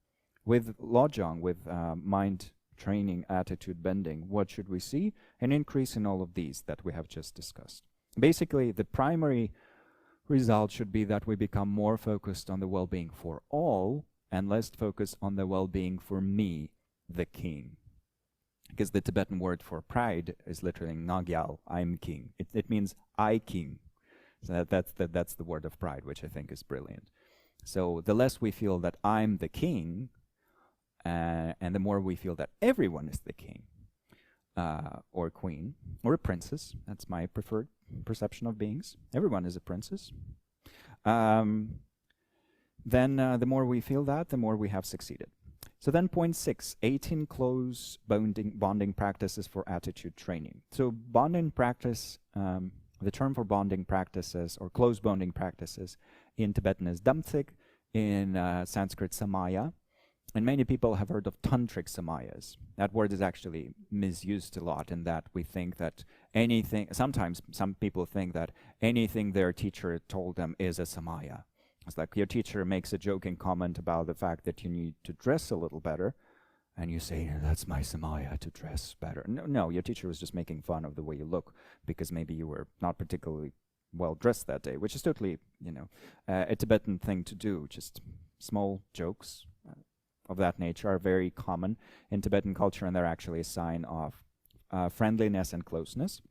With lojong, with mind training, attitude bending, what should we see? An increase in all of these that we have just discussed. Basically, the primary result should be that we become more focused on the well-being for all and less focused on the well-being for me, the king. Because the Tibetan word for pride is literally Nagyal, I'm king. It means I king. So that's the word of pride, which I think is brilliant. So the less we feel that I'm the king, and the more we feel that everyone is the king, or queen, or a princess. That's my preferred perception of beings. Everyone is a princess. Then the more we feel that, the more we have succeeded. So then point 6, 18 close bonding practices for attitude training. So bonding practice, the term for bonding practices or close bonding practices in Tibetan is damtsik, in Sanskrit samaya, and many people have heard of tantric samayas. That word is actually misused a lot in that we think that anything, sometimes some people think that anything their teacher told them is a samaya. It's like your teacher makes a joking comment about the fact that you need to dress a little better, and you say, that's my samaya, to dress better. No, your teacher was just making fun of the way you look because maybe you were not particularly well dressed that day, which is totally, a Tibetan thing to do. Just small jokes of that nature are very common in Tibetan culture, and they're actually a sign of friendliness and closeness.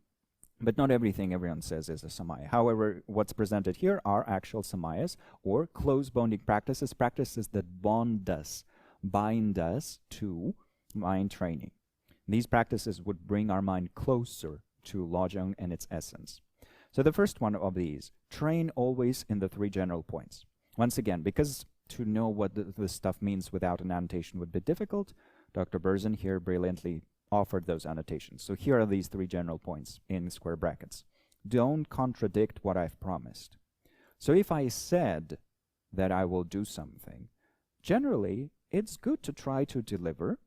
But not everything everyone says is a samaya. However, what's presented here are actual samayas, or close bonding practices, practices that bind us to mind training. These practices would bring our mind closer to Lojong and its essence. So the first one of these, train always in the 3 general points. Once again, because to know what this stuff means without an annotation would be difficult, Dr. Berzin here brilliantly offered those annotations. So here are these 3 general points in square brackets. Don't contradict what I've promised. So if I said that I will do something, generally it's good to try to deliver,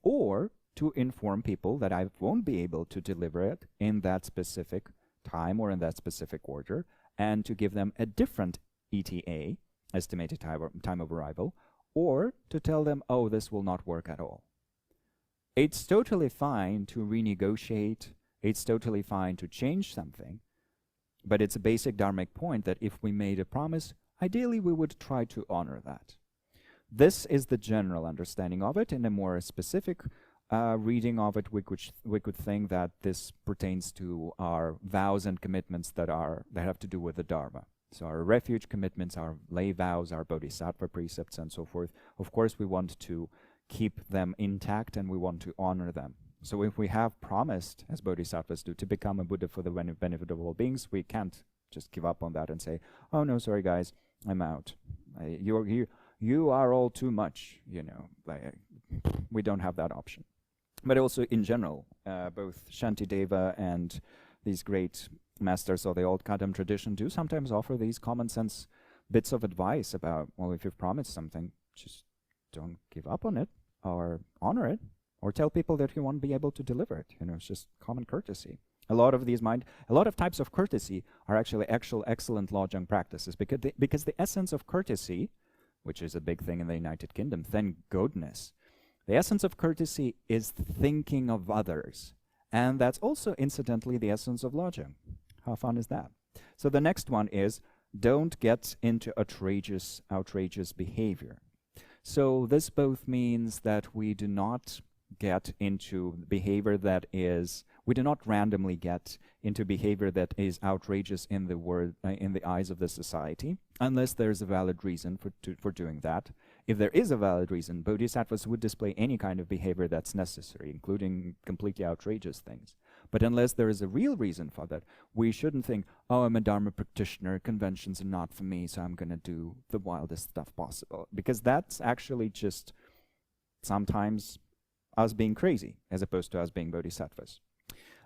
or to inform people that I won't be able to deliver it in that specific time or in that specific order, and to give them a different ETA, estimated time of arrival, or to tell them, oh, this will not work at all. It's totally fine to renegotiate, it's totally fine to change something, but it's a basic dharmic point that if we made a promise, ideally we would try to honor that. This is the general understanding of it. In a more specific reading of it, we could think that this pertains to our vows and commitments that have to do with the Dharma. So our refuge commitments, our lay vows, our bodhisattva precepts, and so forth. Of course, we want to keep them intact and we want to honor them. So if we have promised, as bodhisattvas do, to become a Buddha for the benefit of all beings, we can't just give up on that and say, oh no, sorry guys, I'm out. You are all too much, we don't have that option. But also in general, both Shantideva and these great masters of the old Kadam tradition do sometimes offer these common sense bits of advice about, well, if you've promised something, just don't give up on it, or honor it, or tell people that you won't be able to deliver it. It's just common courtesy. A lot of types of courtesy are actually excellent Lojong practices, because the essence of courtesy, which is a big thing in the United Kingdom, thank goodness, the essence of courtesy is thinking of others. And that's also, incidentally, the essence of Lojong. How fun is that? So the next one is, don't get into outrageous behavior. So this both means that we do not get into behavior that is, we do not randomly get into behavior that is outrageous in the eyes of the society, unless there's a valid reason for doing that. If there is a valid reason, bodhisattvas would display any kind of behavior that's necessary, including completely outrageous things. But unless there is a real reason for that, we shouldn't think, oh, I'm a Dharma practitioner, conventions are not for me, so I'm going to do the wildest stuff possible. Because that's actually just sometimes us being crazy, as opposed to us being bodhisattvas.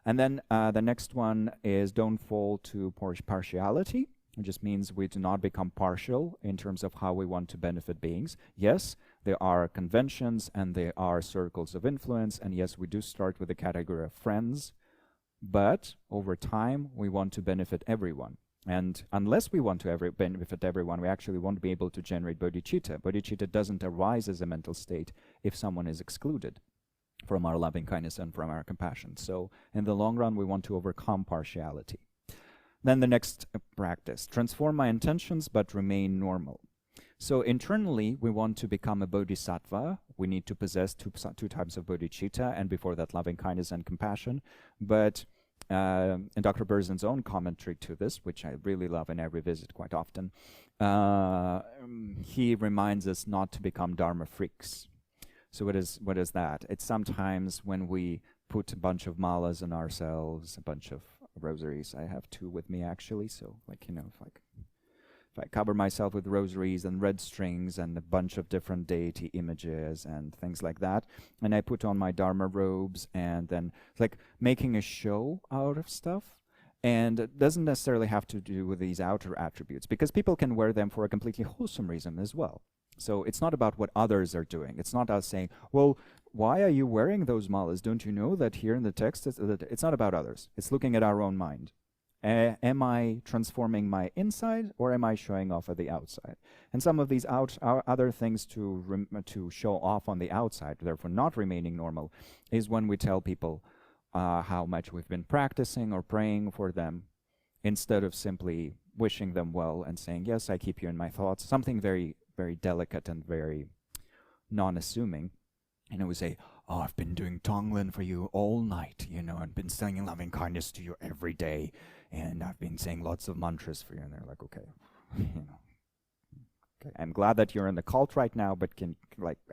And then the next one is, don't fall to partiality. It just means we do not become partial in terms of how we want to benefit beings. Yes, there are conventions and there are circles of influence, and yes, we do start with the category of friends, but over time we want to benefit everyone. And unless we want to benefit everyone, we actually won't be able to generate bodhicitta. Bodhicitta doesn't arise as a mental state if someone is excluded from our loving kindness and from our compassion. So in the long run, we want to overcome partiality. Then the next practice, transform my intentions but remain normal. So internally, we want to become a bodhisattva. We need to possess two types of bodhicitta, and before that, loving kindness and compassion. But in Dr. Berzin's own commentary to this, which I really love and I revisit quite often, he reminds us not to become dharma freaks. So what is that? It's sometimes when we put a bunch of malas on ourselves, a bunch of rosaries. I have 2 with me actually, so if I cover myself with rosaries and red strings and a bunch of different deity images and things like that, and I put on my dharma robes, and then it's like making a show out of stuff. And it doesn't necessarily have to do with these outer attributes, because people can wear them for a completely wholesome reason as well. So it's not about what others are doing. It's not us saying, well, why are you wearing those malas? Don't you know that here in the text, it's not about others. It's looking at our own mind. Am I transforming my inside, or am I showing off at the outside? And some of these other things to show off on the outside, therefore not remaining normal, is when we tell people how much we've been practicing or praying for them, instead of simply wishing them well and saying, yes, I keep you in my thoughts, something very, very delicate and very non-assuming. And we say, oh, I've been doing Tonglen for you all night, I've been saying loving kindness to you every day, and I've been saying lots of mantras for you. And they're like, okay, okay, I'm glad that you're in the cult right now, but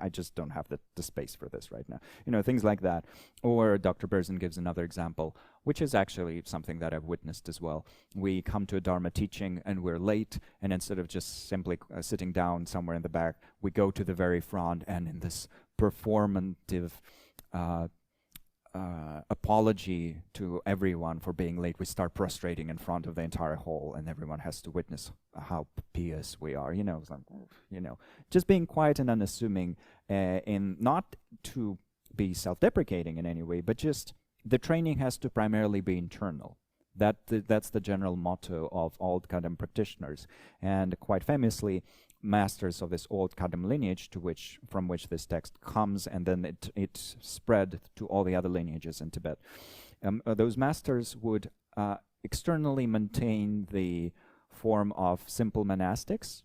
I just don't have the space for this right now. Things like that. Or Dr. Berzin gives another example, which is actually something that I've witnessed as well. We come to a Dharma teaching and we're late, and instead of just simply sitting down somewhere in the back, we go to the very front, and in this performative apology to everyone for being late, we start prostrating in front of the entire hall, and everyone has to witness how pious we are. It's like, just being quiet and unassuming, in not to be self-deprecating in any way, but just the training has to primarily be internal. That's the general motto of all Kadam practitioners, and quite famously, masters of this old Kadam lineage from which this text comes, and then it spread to all the other lineages in Tibet. Those masters would externally maintain the form of simple monastics,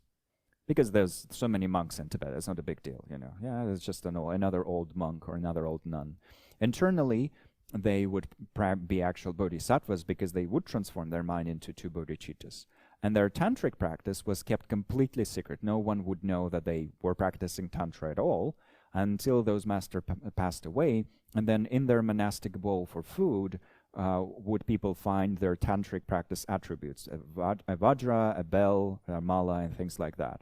because there's so many monks in Tibet. It's not a big deal, Yeah, it's just another old monk or another old nun. Internally, they would be actual bodhisattvas, because they would transform their mind into two bodhicittas. And their tantric practice was kept completely secret. No one would know that they were practicing tantra at all until those masters passed away. And then in their monastic bowl for food, would people find their tantric practice attributes, a vajra, a bell, a mala, and things like that.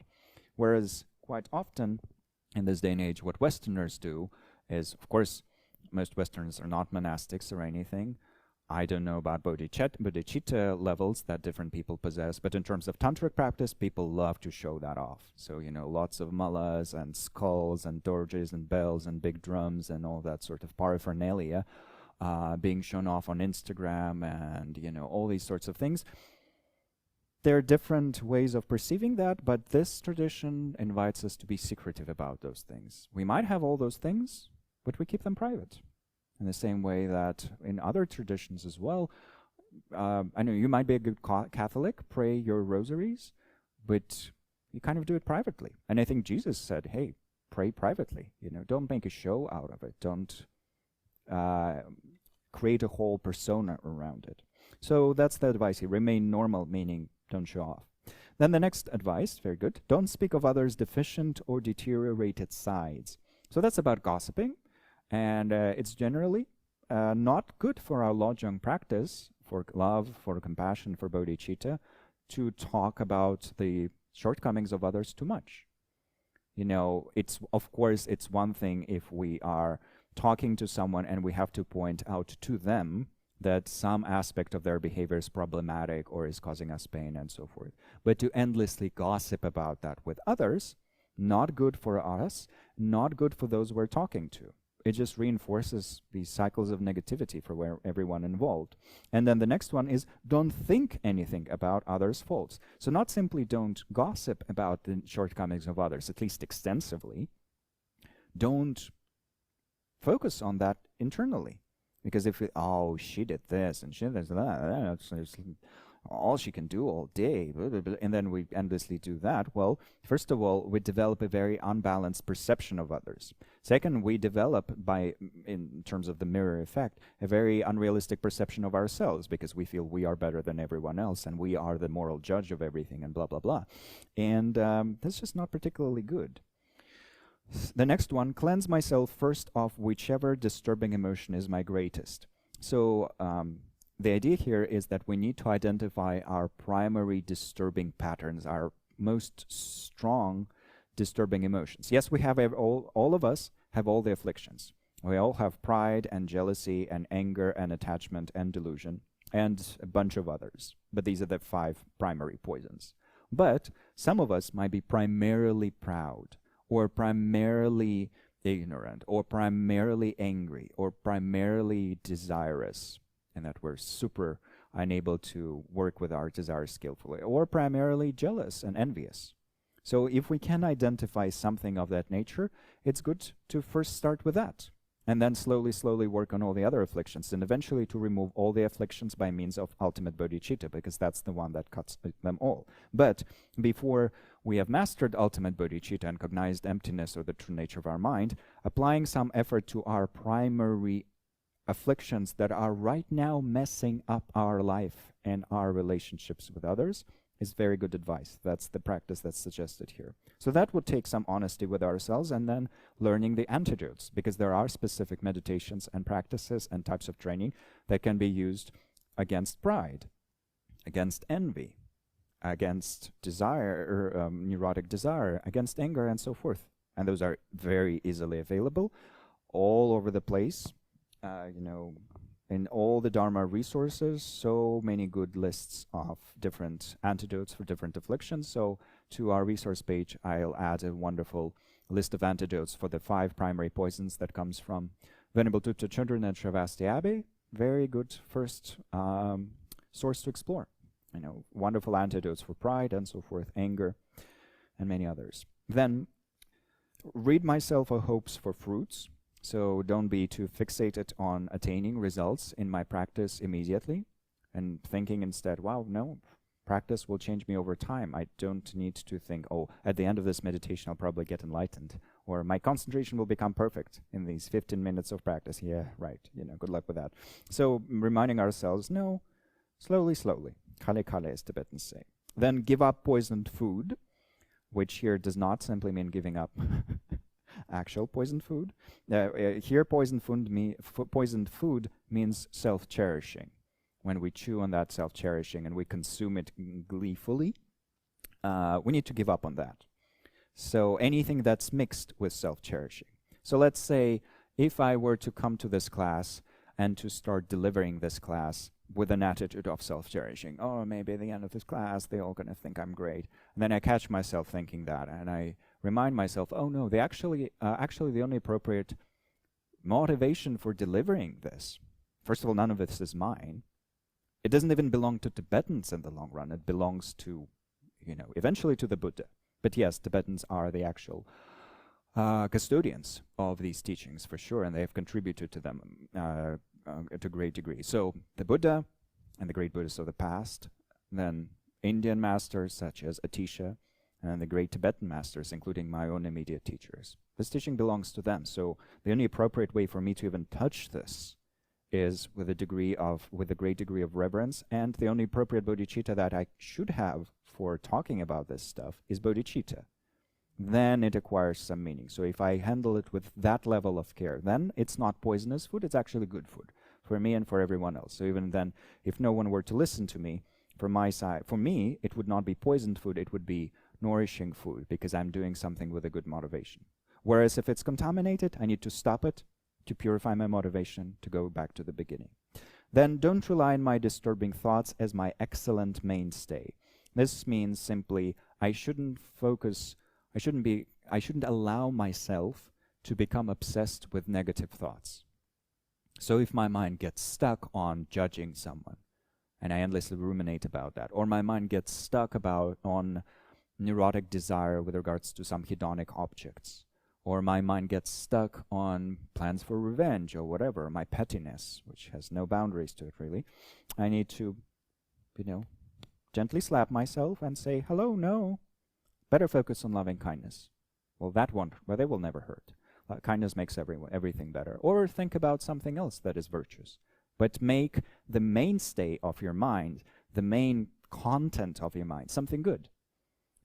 Whereas quite often in this day and age, what Westerners do is, of course, most Westerners are not monastics or anything. I don't know about bodhicitta levels that different people possess, but in terms of tantric practice, people love to show that off. So, lots of malas and skulls and dorjes and bells and big drums and all that sort of paraphernalia being shown off on Instagram and, all these sorts of things. There are different ways of perceiving that, but this tradition invites us to be secretive about those things. We might have all those things, but we keep them private. In the same way that in other traditions as well, I know you might be a good Catholic, pray your rosaries, but you kind of do it privately. And I think Jesus said, hey, pray privately. Don't make a show out of it. Don't create a whole persona around it. So that's the advice here. Remain normal, meaning don't show off. Then the next advice, very good. Don't speak of others' deficient or deteriorated sides. So that's about gossiping. And it's generally not good for our Lojong practice, for love, for compassion, for bodhicitta, to talk about the shortcomings of others too much. It's one thing if we are talking to someone and we have to point out to them that some aspect of their behavior is problematic or is causing us pain and so forth. But to endlessly gossip about that with others, not good for us, not good for those we're talking to. It just reinforces these cycles of negativity for everyone involved. And then the next one is don't think anything about others' faults. So not simply don't gossip about the shortcomings of others, at least extensively. Don't focus on that internally. Because if she did this and she did that, that's all she can do all day, blah, blah, blah, and then we endlessly do that, well, first of all, we develop a very unbalanced perception of others. Second, we develop, in terms of the mirror effect, a very unrealistic perception of ourselves, because we feel we are better than everyone else and we are the moral judge of everything and blah, blah, blah. And that's just not particularly good. The next one, cleanse myself first of whichever disturbing emotion is my greatest. So the idea here is that we need to identify our primary disturbing patterns, our most strong disturbing emotions. Yes, we have all of us have all the afflictions. We all have pride and jealousy and anger and attachment and delusion and a bunch of others. But these are the 5 primary poisons. But some of us might be primarily proud, or primarily ignorant, or primarily angry, or primarily desirous, and that we're super unable to work with our desires skillfully, or primarily jealous and envious. So if we can identify something of that nature, it's good to first start with that, and then slowly work on all the other afflictions, and eventually to remove all the afflictions by means of ultimate bodhicitta, because that's the one that cuts them all. But before we have mastered ultimate bodhicitta and cognized emptiness or the true nature of our mind, applying some effort to our primary afflictions that are right now messing up our life and our relationships with others is very good advice. That's the practice that's suggested here. So that would take some honesty with ourselves, and then learning the antidotes, because there are specific meditations and practices and types of training that can be used against pride, against envy, against desire, or neurotic desire, against anger, and so forth. And those are very easily available all over the place. In all the Dharma resources, so many good lists of different antidotes for different afflictions. So to our resource page, I'll add a wonderful list of antidotes for the 5 primary poisons that comes from Venerable Thupten Chodron and Sravasti Abbey. Very good first source to explore. Wonderful antidotes for pride and so forth, anger, and many others. Then read myself a Hopes for Fruits. So don't be too fixated on attaining results in my practice immediately, and thinking instead, wow, no, practice will change me over time. I don't need to think, oh, at the end of this meditation, I'll probably get enlightened, or my concentration will become perfect in these 15 minutes of practice. Yeah, right. Good luck with that. So reminding ourselves, no, slowly. Kale kale, as Tibetans say. Then give up poisoned food, which here does not simply mean giving up actual poisoned food. Here, poisoned food means self-cherishing. When we chew on that self-cherishing and we consume it gleefully, we need to give up on that. So anything that's mixed with self-cherishing. So let's say if I were to come to this class and to start delivering this class with an attitude of self-cherishing, oh, maybe at the end of this class they're all going to think I'm great, and then I catch myself thinking that, and I remind myself, oh no, they actually the only appropriate motivation for delivering this, first of all, none of this is mine. It doesn't even belong to Tibetans in the long run. It belongs to, eventually to the Buddha. But yes, Tibetans are the actual custodians of these teachings for sure, and they have contributed to them to a great degree. So the Buddha and the great Buddhists of the past, then Indian masters such as Atisha, and the great Tibetan masters, including my own immediate teachers. This teaching belongs to them, so the only appropriate way for me to even touch this is with a great degree of reverence, and the only appropriate bodhicitta that I should have for talking about this stuff is bodhicitta. Then it acquires some meaning. So if I handle it with that level of care, then it's not poisonous food, it's actually good food for me and for everyone else. So even then, if no one were to listen to me, from my side, for me, it would not be poisoned food, it would be nourishing food, because I'm doing something with a good motivation. Whereas if it's contaminated, I need to stop it to purify my motivation, to go back to the beginning. Then don't rely on my disturbing thoughts as my excellent mainstay. This means simply I shouldn't allow myself to become obsessed with negative thoughts. So if my mind gets stuck on judging someone, and I endlessly ruminate about that, or my mind gets stuck on neurotic desire with regards to some hedonic objects, or my mind gets stuck on plans for revenge or whatever, my pettiness, which has no boundaries to it really, I need to, gently slap myself and say, hello, no, better focus on loving kindness. Well, they will never hurt. Kindness makes everything better. Or think about something else that is virtuous. But make the mainstay of your mind, the main content of your mind, something good.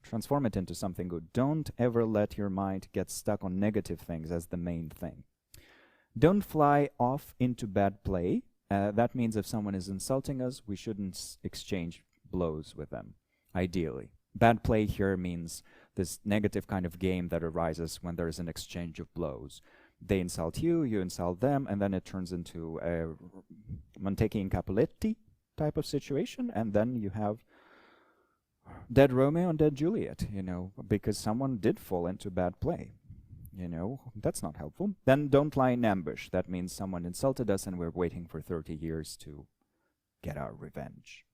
Transform it into something good. Don't ever let your mind get stuck on negative things as the main thing. Don't fly off into bad play. That means if someone is insulting us, we shouldn't exchange blows with them, ideally. Bad play here means this negative kind of game that arises when there is an exchange of blows. They insult you, you insult them, and then it turns into a Montecchi and Capuletti type of situation, and then you have dead Romeo and dead Juliet, because someone did fall into bad play. That's not helpful. Then don't lie in ambush. That means someone insulted us and we're waiting for 30 years to get our revenge.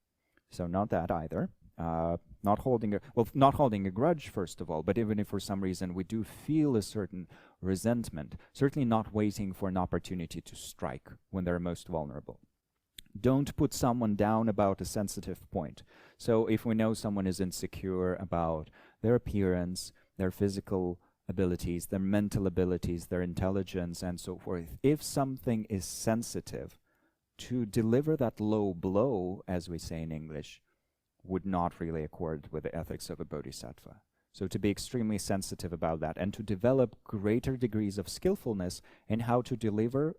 So not that either. Not holding a grudge, first of all, but even if for some reason we do feel a certain resentment, certainly not waiting for an opportunity to strike when they're most vulnerable. Don't put someone down about a sensitive point. So if we know someone is insecure about their appearance, their physical abilities, their mental abilities, their intelligence, and so forth, if something is sensitive, to deliver that low blow, as we say in English, would not really accord with the ethics of a bodhisattva. So to be extremely sensitive about that and to develop greater degrees of skillfulness in how to deliver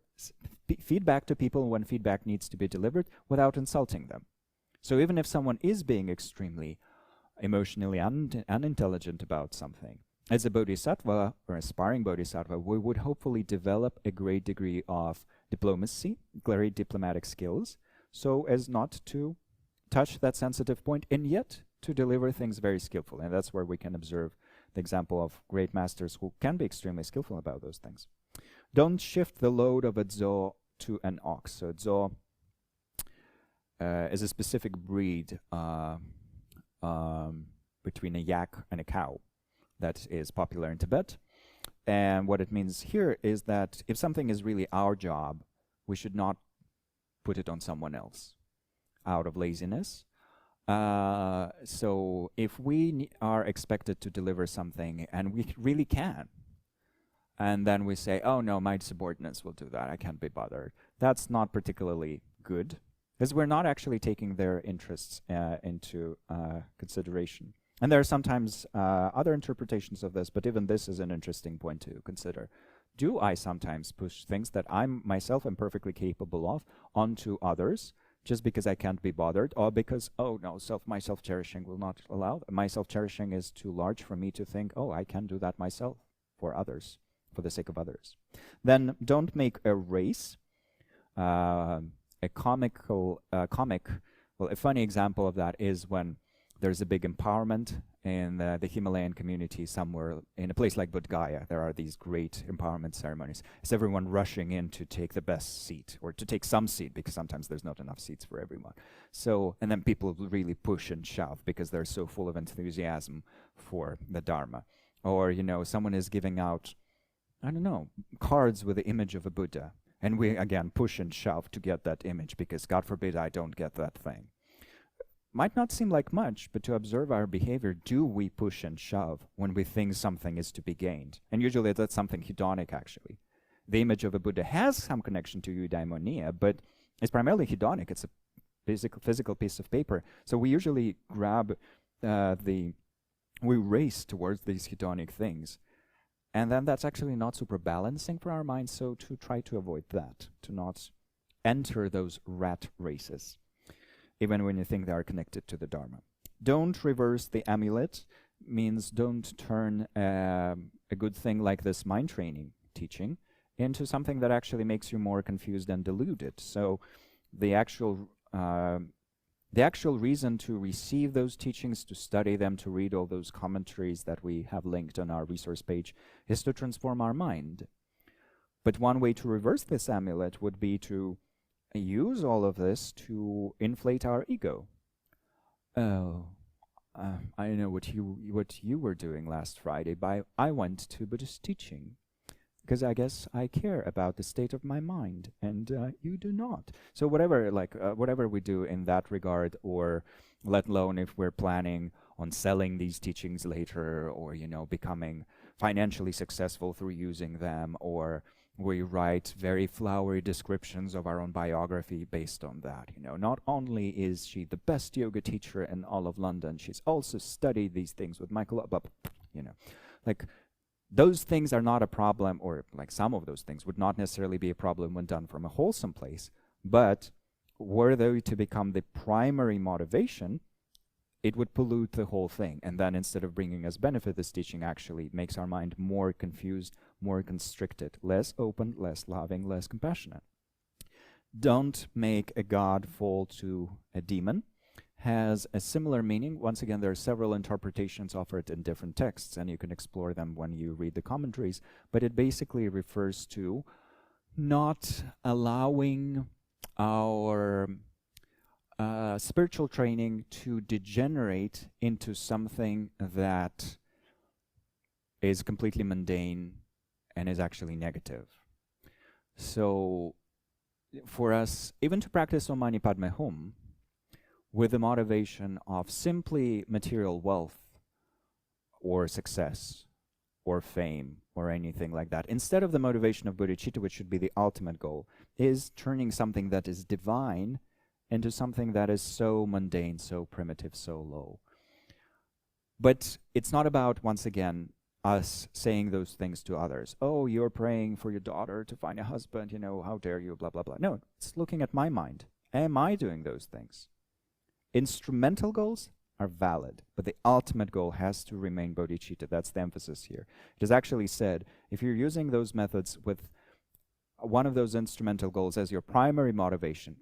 feedback to people when feedback needs to be delivered without insulting them. So even if someone is being extremely emotionally unintelligent about something, as a bodhisattva or aspiring bodhisattva, we would hopefully develop a great degree of diplomacy, great diplomatic skills, so as not to touch that sensitive point and yet to deliver things very skillfully. And that's where we can observe the example of great masters who can be extremely skillful about those things. Don't shift the load of a dzo to an ox. So dzo is a specific breed between a yak and a cow that is popular in Tibet. And what it means here is that if something is really our job, we should not put it on someone else out of laziness. So if we are expected to deliver something and we really can, and then we say, oh no, my subordinates will do that, I can't be bothered, that's not particularly good, because we're not actually taking their interests into consideration. And there are sometimes other interpretations of this, but even this is an interesting point to consider. Do I sometimes push things that I myself am perfectly capable of onto others just because I can't be bothered, or because, oh no, my self-cherishing will not allow? My self-cherishing is too large for me to think, oh, I can do that myself for others, for the sake of others. Then don't make a race. A funny example of that is when there's a big empowerment in the Himalayan community somewhere, in a place like Bodh Gaya. There are these great empowerment ceremonies. It's everyone rushing in to take the best seat, or to take some seat, because sometimes there's not enough seats for everyone. So, and then people really push and shove because they're so full of enthusiasm for the Dharma. Or, you know, someone is giving out, I don't know, cards with the image of a Buddha. And we, again, push and shove to get that image because, God forbid, I don't get that thing. Might not seem like much, but to observe our behavior, do we push and shove when we think something is to be gained? And usually that's something hedonic, actually. The image of a Buddha has some connection to eudaimonia, but it's primarily hedonic. It's a physical piece of paper. So we usually grab we race towards these hedonic things. And then that's actually not super balancing for our minds, so to try to avoid that, to not enter those rat races, even when you think they are connected to the Dharma. Don't reverse the amulet, means don't turn a good thing like this mind training teaching into something that actually makes you more confused and deluded. So the actual reason to receive those teachings, to study them, to read all those commentaries that we have linked on our resource page, is to transform our mind. But one way to reverse this amulet would be to use all of this to inflate our ego. Oh, I know what you were doing last Friday, but I went to Buddhist teaching because I guess I care about the state of my mind, and you do not. So whatever we do in that regard, or let alone if we're planning on selling these teachings later, or, you know, becoming financially successful through using them, or we write very flowery descriptions of our own biography based on that. You know, not only is she the best yoga teacher in all of London, she's also studied these things with Michael, you know, like, those things are not a problem, or like some of those things would not necessarily be a problem when done from a wholesome place, but were they to become the primary motivation, it would pollute the whole thing. And then instead of bringing us benefit, this teaching actually makes our mind more confused, more constricted, less open, less loving, less compassionate. Don't make a god fall to a demon has a similar meaning. Once again, there are several interpretations offered in different texts, and you can explore them when you read the commentaries, but it basically refers to not allowing our spiritual training to degenerate into something that is completely mundane and is actually negative. So for us, even to practice Om Mani Padme Hum with the motivation of simply material wealth or success or fame or anything like that, instead of the motivation of bodhicitta, which should be the ultimate goal, is turning something that is divine into something that is so mundane, so primitive, so low. But it's not about, once again, us saying those things to others. Oh, you're praying for your daughter to find a husband, you know, how dare you, blah, blah, blah. No, it's looking at my mind. Am I doing those things? Instrumental goals are valid, but the ultimate goal has to remain bodhicitta. That's the emphasis here. It is actually said, if you're using those methods with one of those instrumental goals as your primary motivation,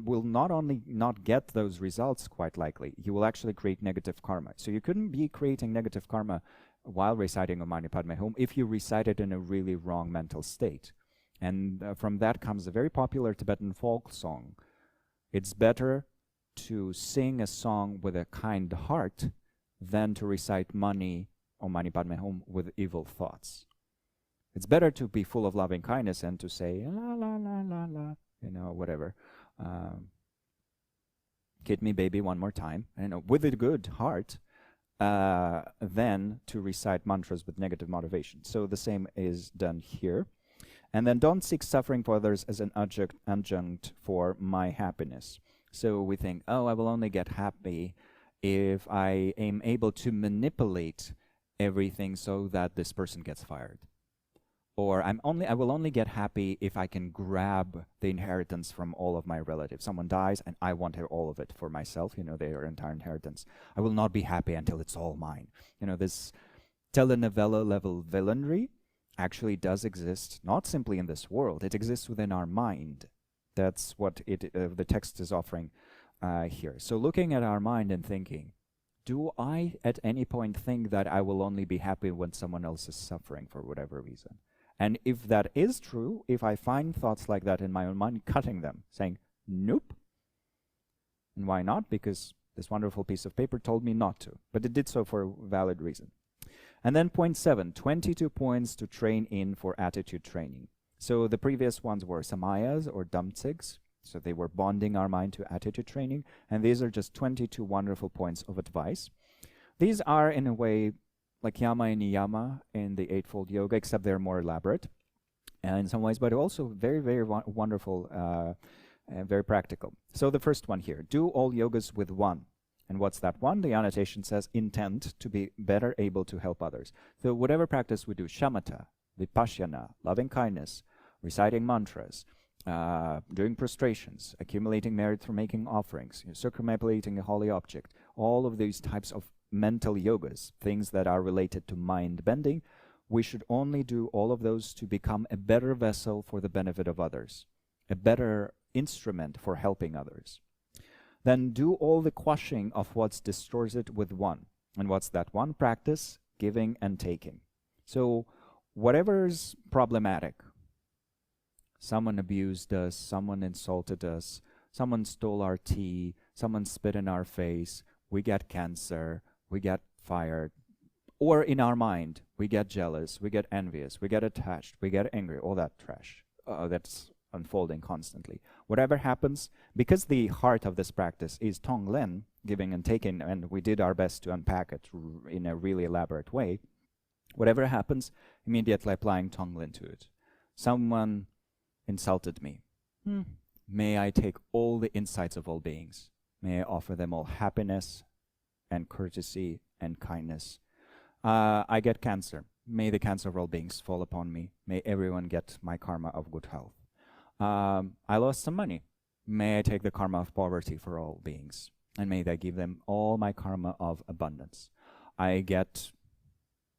will not only not get those results, quite likely, you will actually create negative karma. So you couldn't be creating negative karma while reciting Om Mani Padme Hum if you recite it in a really wrong mental state. And from that comes a very popular Tibetan folk song. It's better to sing a song with a kind heart than to recite Om Mani Padme Hum with evil thoughts. It's better to be full of loving kindness and to say la la la la la, you know, whatever. Kid me baby one more time, you know, with a good heart, than to recite mantras with negative motivation. So the same is done here. And then don't seek suffering for others as an adjunct for my happiness. So we think, oh, I will only get happy if I am able to manipulate everything so that this person gets fired. Or I will only get happy if I can grab the inheritance from all of my relatives. Someone dies and I want all of it for myself, you know, their entire inheritance. I will not be happy until it's all mine. You know, this telenovela level villainry actually does exist, not simply in this world, it exists within our mind. That's what the text is offering here. So looking at our mind and thinking, do I at any point think that I will only be happy when someone else is suffering for whatever reason? And if that is true, if I find thoughts like that in my own mind, cutting them, saying, nope. And why not? Because this wonderful piece of paper told me not to. But it did so for a valid reason. And then point 7, 22 points to train in for attitude training. So the previous ones were samayas or damtsigs. So they were bonding our mind to attitude training. And these are just 22 wonderful points of advice. These are, in a way, like yama and niyama in the Eightfold Yoga, except they're more elaborate in some ways, but also very, very wonderful and very practical. So the first one here, do all yogas with one. And what's that one? The annotation says intent to be better able to help others. So whatever practice we do, shamatha, vipassana, loving kindness, reciting mantras, doing prostrations, accumulating merit through making offerings, circumambulating a holy object, all of these types of mental yogas, things that are related to mind bending, we should only do all of those to become a better vessel for the benefit of others, a better instrument for helping others. Then do all the quashing of what's distorted with one. And what's that one? Practice giving and taking. So whatever's problematic, someone abused us, someone insulted us, someone stole our tea, someone spit in our face, we get cancer, we get fired, or in our mind, we get jealous, we get envious, we get attached, we get angry, all that trash that's unfolding constantly. Whatever happens, because the heart of this practice is Tonglen, giving and taking, and we did our best to unpack it in a really elaborate way, whatever happens, immediately applying Tonglen to it. Someone insulted me. May I take all the insights of all beings. May I offer them all happiness and courtesy and kindness. I get cancer. May the cancer of all beings fall upon me. May everyone get my karma of good health. I lost some money. May I take the karma of poverty for all beings. And may they give them all my karma of abundance. I get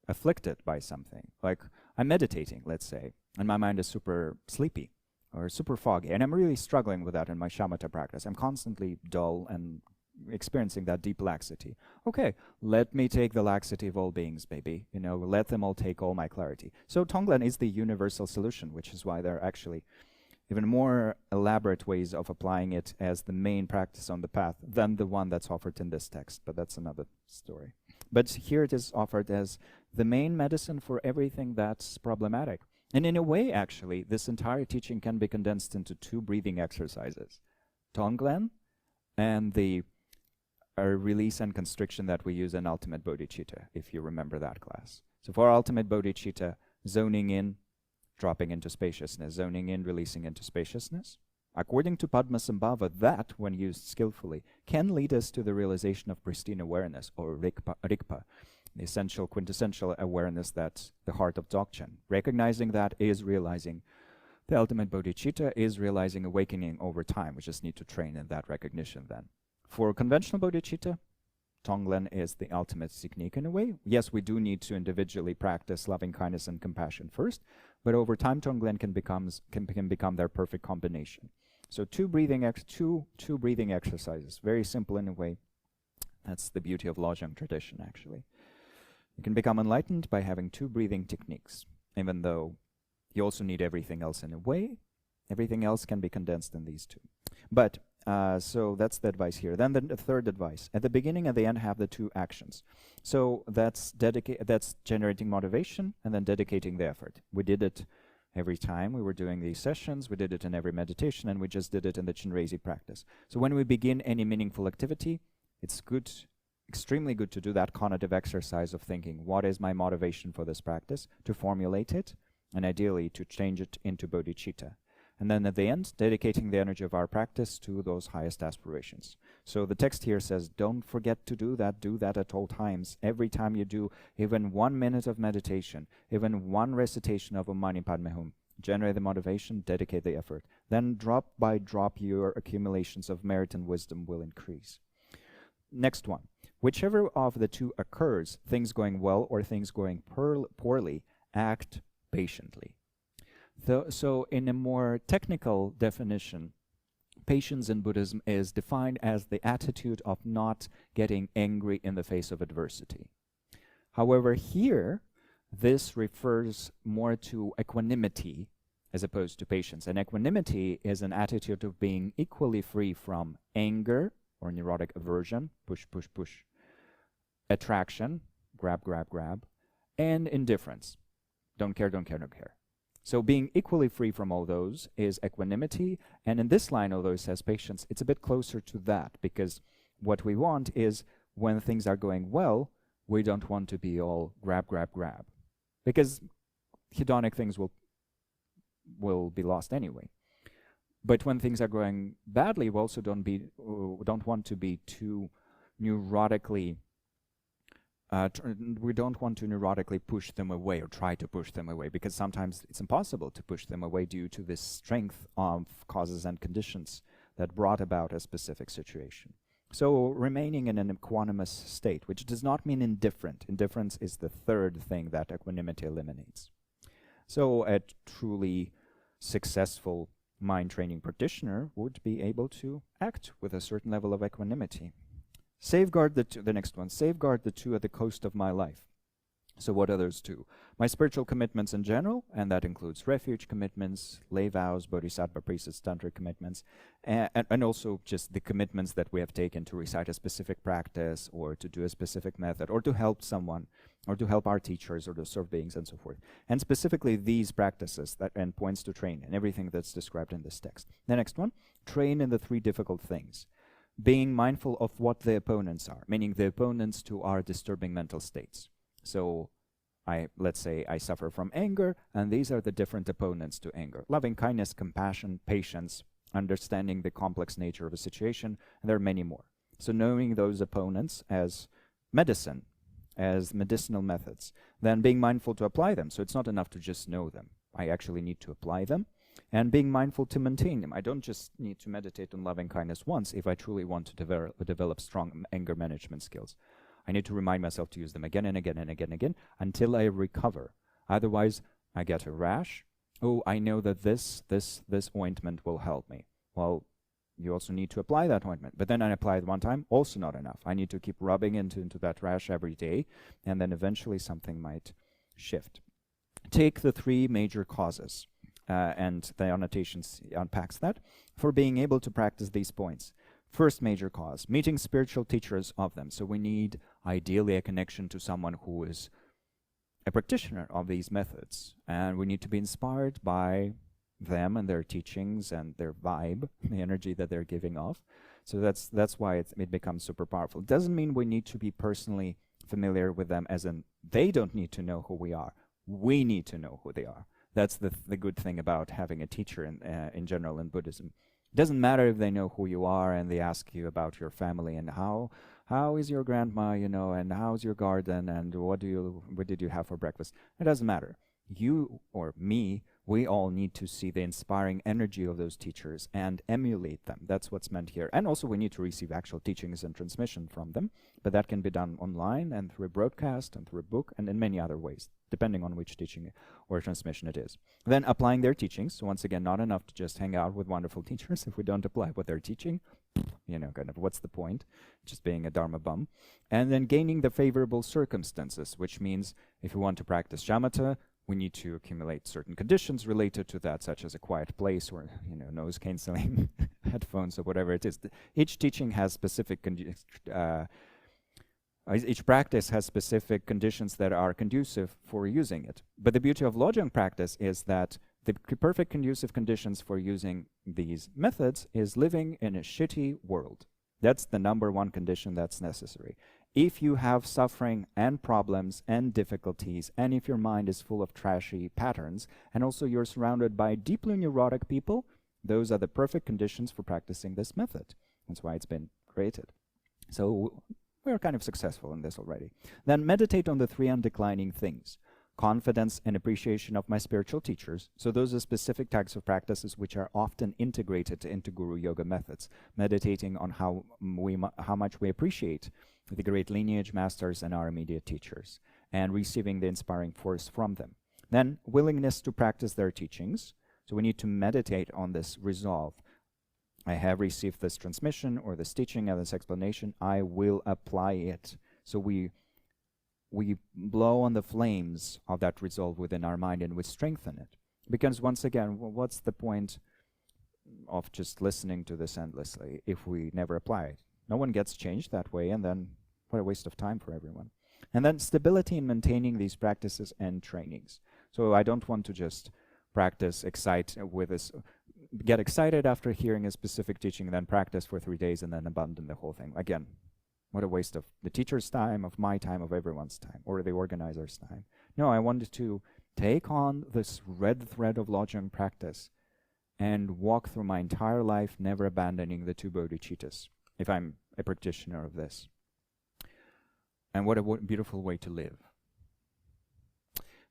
afflicted by something. Like I'm meditating, let's say, and my mind is super sleepy or super foggy. And I'm really struggling with that in my shamatha practice. I'm constantly dull and experiencing that deep laxity. Okay, let me take the laxity of all beings, baby. You know, let them all take all my clarity. So Tonglen is the universal solution, which is why they're actually even more elaborate ways of applying it as the main practice on the path than the one that's offered in this text, but that's another story. But here it is offered as the main medicine for everything that's problematic. And in a way, actually, this entire teaching can be condensed into 2 breathing exercises. Tonglen and the release and constriction that we use in Ultimate Bodhicitta, if you remember that class. So for Ultimate Bodhicitta, zoning in, dropping into spaciousness, zoning in, releasing into spaciousness. According to Padmasambhava, that, when used skillfully, can lead us to the realization of pristine awareness, or Rigpa, the essential, quintessential awareness that's the heart of Dzogchen. Recognizing that is realizing the ultimate bodhicitta, is realizing awakening over time. We just need to train in that recognition then. For conventional bodhicitta, Tonglen is the ultimate technique in a way. Yes, we do need to individually practice loving kindness and compassion first, but over time Tonglen can become their perfect combination. So two breathing exercises, very simple in a way. That's the beauty of Lojong tradition, actually. You can become enlightened by having 2 breathing techniques, even though you also need everything else in a way. Everything else can be condensed in these 2. But so that's the advice here. Then the third advice. At the beginning and the end have the 2 actions. So that's generating motivation and then dedicating the effort. We did it every time we were doing these sessions. We did it in every meditation, and we just did it in the Chenrezig practice. So when we begin any meaningful activity, it's good, extremely good to do that cognitive exercise of thinking, what is my motivation for this practice, to formulate it, and ideally to change it into bodhicitta. And then at the end, dedicating the energy of our practice to those highest aspirations. So the text here says, don't forget to do that at all times. Every time you do even 1 minute of meditation, even 1 recitation of Om Mani Padme Hum, generate the motivation, dedicate the effort. Then drop by drop your accumulations of merit and wisdom will increase. Next one. Whichever of the 2 occurs, things going well or things going poorly, act patiently. So in a more technical definition, patience in Buddhism is defined as the attitude of not getting angry in the face of adversity. However, here, this refers more to equanimity as opposed to patience. And equanimity is an attitude of being equally free from anger or neurotic aversion, push, push, push, attraction, grab, grab, grab, and indifference, don't care, don't care, don't care. So being equally free from all those is equanimity, and in this line, although it says patience, it's a bit closer to that, because what we want is when things are going well, we don't want to be all grab, grab, grab, because hedonic things will be lost anyway. But when things are going badly, we also don't want to be too neurotically we don't want to neurotically push them away or try to push them away, because sometimes it's impossible to push them away due to this strength of causes and conditions that brought about a specific situation. So remaining in an equanimous state, which does not mean indifferent. Indifference is the third thing that equanimity eliminates. So a truly successful mind training practitioner would be able to act with a certain level of equanimity. Safeguard the next one. Safeguard the 2 at the cost of my life. So what are those 2? My spiritual commitments in general, and that includes refuge commitments, lay vows, bodhisattva, priestess, tantric commitments, and also just the commitments that we have taken to recite a specific practice or to do a specific method or to help someone or to help our teachers or to serve beings and so forth. And specifically these practices and points to train and everything that's described in this text. The next one, train in the 3 difficult things. Being mindful of what the opponents are, meaning the opponents to our disturbing mental states. So let's say I suffer from anger, and these are the different opponents to anger. Loving kindness, compassion, patience, understanding the complex nature of a situation, and there are many more. So knowing those opponents as medicine, as medicinal methods, then being mindful to apply them. So it's not enough to just know them. I actually need to apply them. And being mindful to maintain them. I don't just need to meditate on loving kindness once if I truly want to develop strong anger management skills. I need to remind myself to use them again and again and again and again until I recover. Otherwise, I get a rash. Oh, I know that this ointment will help me. Well, you also need to apply that ointment. But then I apply it one time, also not enough. I need to keep rubbing into that rash every day, and then eventually something might shift. Take the 3 major causes. and the annotations unpacks that, for being able to practice these points. First major cause, meeting spiritual teachers of them. So we need ideally a connection to someone who is a practitioner of these methods, and we need to be inspired by them and their teachings and their vibe, the energy that they're giving off. So that's why it becomes super powerful. It doesn't mean we need to be personally familiar with them, as in they don't need to know who we are. We need to know who they are. That's the good thing about having a teacher in general in Buddhism. It doesn't matter if they know who you are and they ask you about your family and how is your grandma, and how's your garden and what did you have for breakfast. It doesn't matter. You or me, we all need to see the inspiring energy of those teachers and emulate them. That's what's meant here. And also we need to receive actual teachings and transmission from them, but that can be done online and through a broadcast and through a book and in many other ways, depending on which teaching or transmission it is. Then applying their teachings. So once again, not enough to just hang out with wonderful teachers. If we don't apply what they're teaching, kind of what's the point? Just being a Dharma bum. And then gaining the favorable circumstances, which means if we want to practice shamatha, we need to accumulate certain conditions related to that, such as a quiet place or, noise canceling headphones or whatever it is. Each teaching has specific each practice has specific conditions that are conducive for using it. But the beauty of Lojong practice is that the perfect conducive conditions for using these methods is living in a shitty world. That's the number one condition that's necessary. If you have suffering and problems and difficulties, and if your mind is full of trashy patterns, and also you're surrounded by deeply neurotic people, those are the perfect conditions for practicing this method. That's why it's been created. So we're kind of successful in this already. Then meditate on the three undeclining things. Confidence and appreciation of my spiritual teachers. So those are specific types of practices which are often integrated into Guru Yoga methods. Meditating on how much we appreciate the great lineage masters and our immediate teachers, and receiving the inspiring force from them. Then willingness to practice their teachings. So we need to meditate on this resolve. I have received this transmission or this teaching and this explanation. I will apply it. So we blow on the flames of that resolve within our mind and we strengthen it. Because once again, what's the point of just listening to this endlessly if we never apply it? No one gets changed that way, and then what a waste of time for everyone. And then stability in maintaining these practices and trainings. So I don't want to just practice, get excited after hearing a specific teaching, then practice for 3 days and then abandon the whole thing. Again, what a waste of the teacher's time, of my time, of everyone's time, or the organizer's time. No, I wanted to take on this red thread of Lojong practice and walk through my entire life, never abandoning the two bodhicittas, if I'm a practitioner of this. And what a beautiful way to live.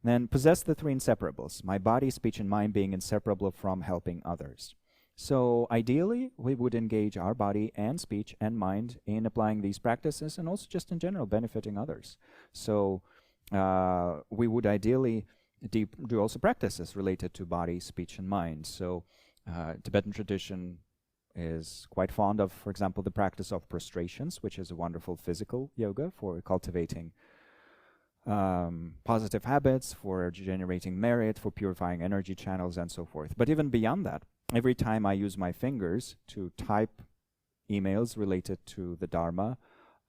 Then possess the three inseparables, my body, speech, and mind being inseparable from helping others. So ideally, we would engage our body and speech and mind in applying these practices and also just in general benefiting others. So we would ideally do also practices related to body, speech, and mind. So Tibetan tradition is quite fond of, for example, the practice of prostrations, which is a wonderful physical yoga for cultivating positive habits, for generating merit, for purifying energy channels, and so forth. But even beyond that, every time I use my fingers to type emails related to the Dharma,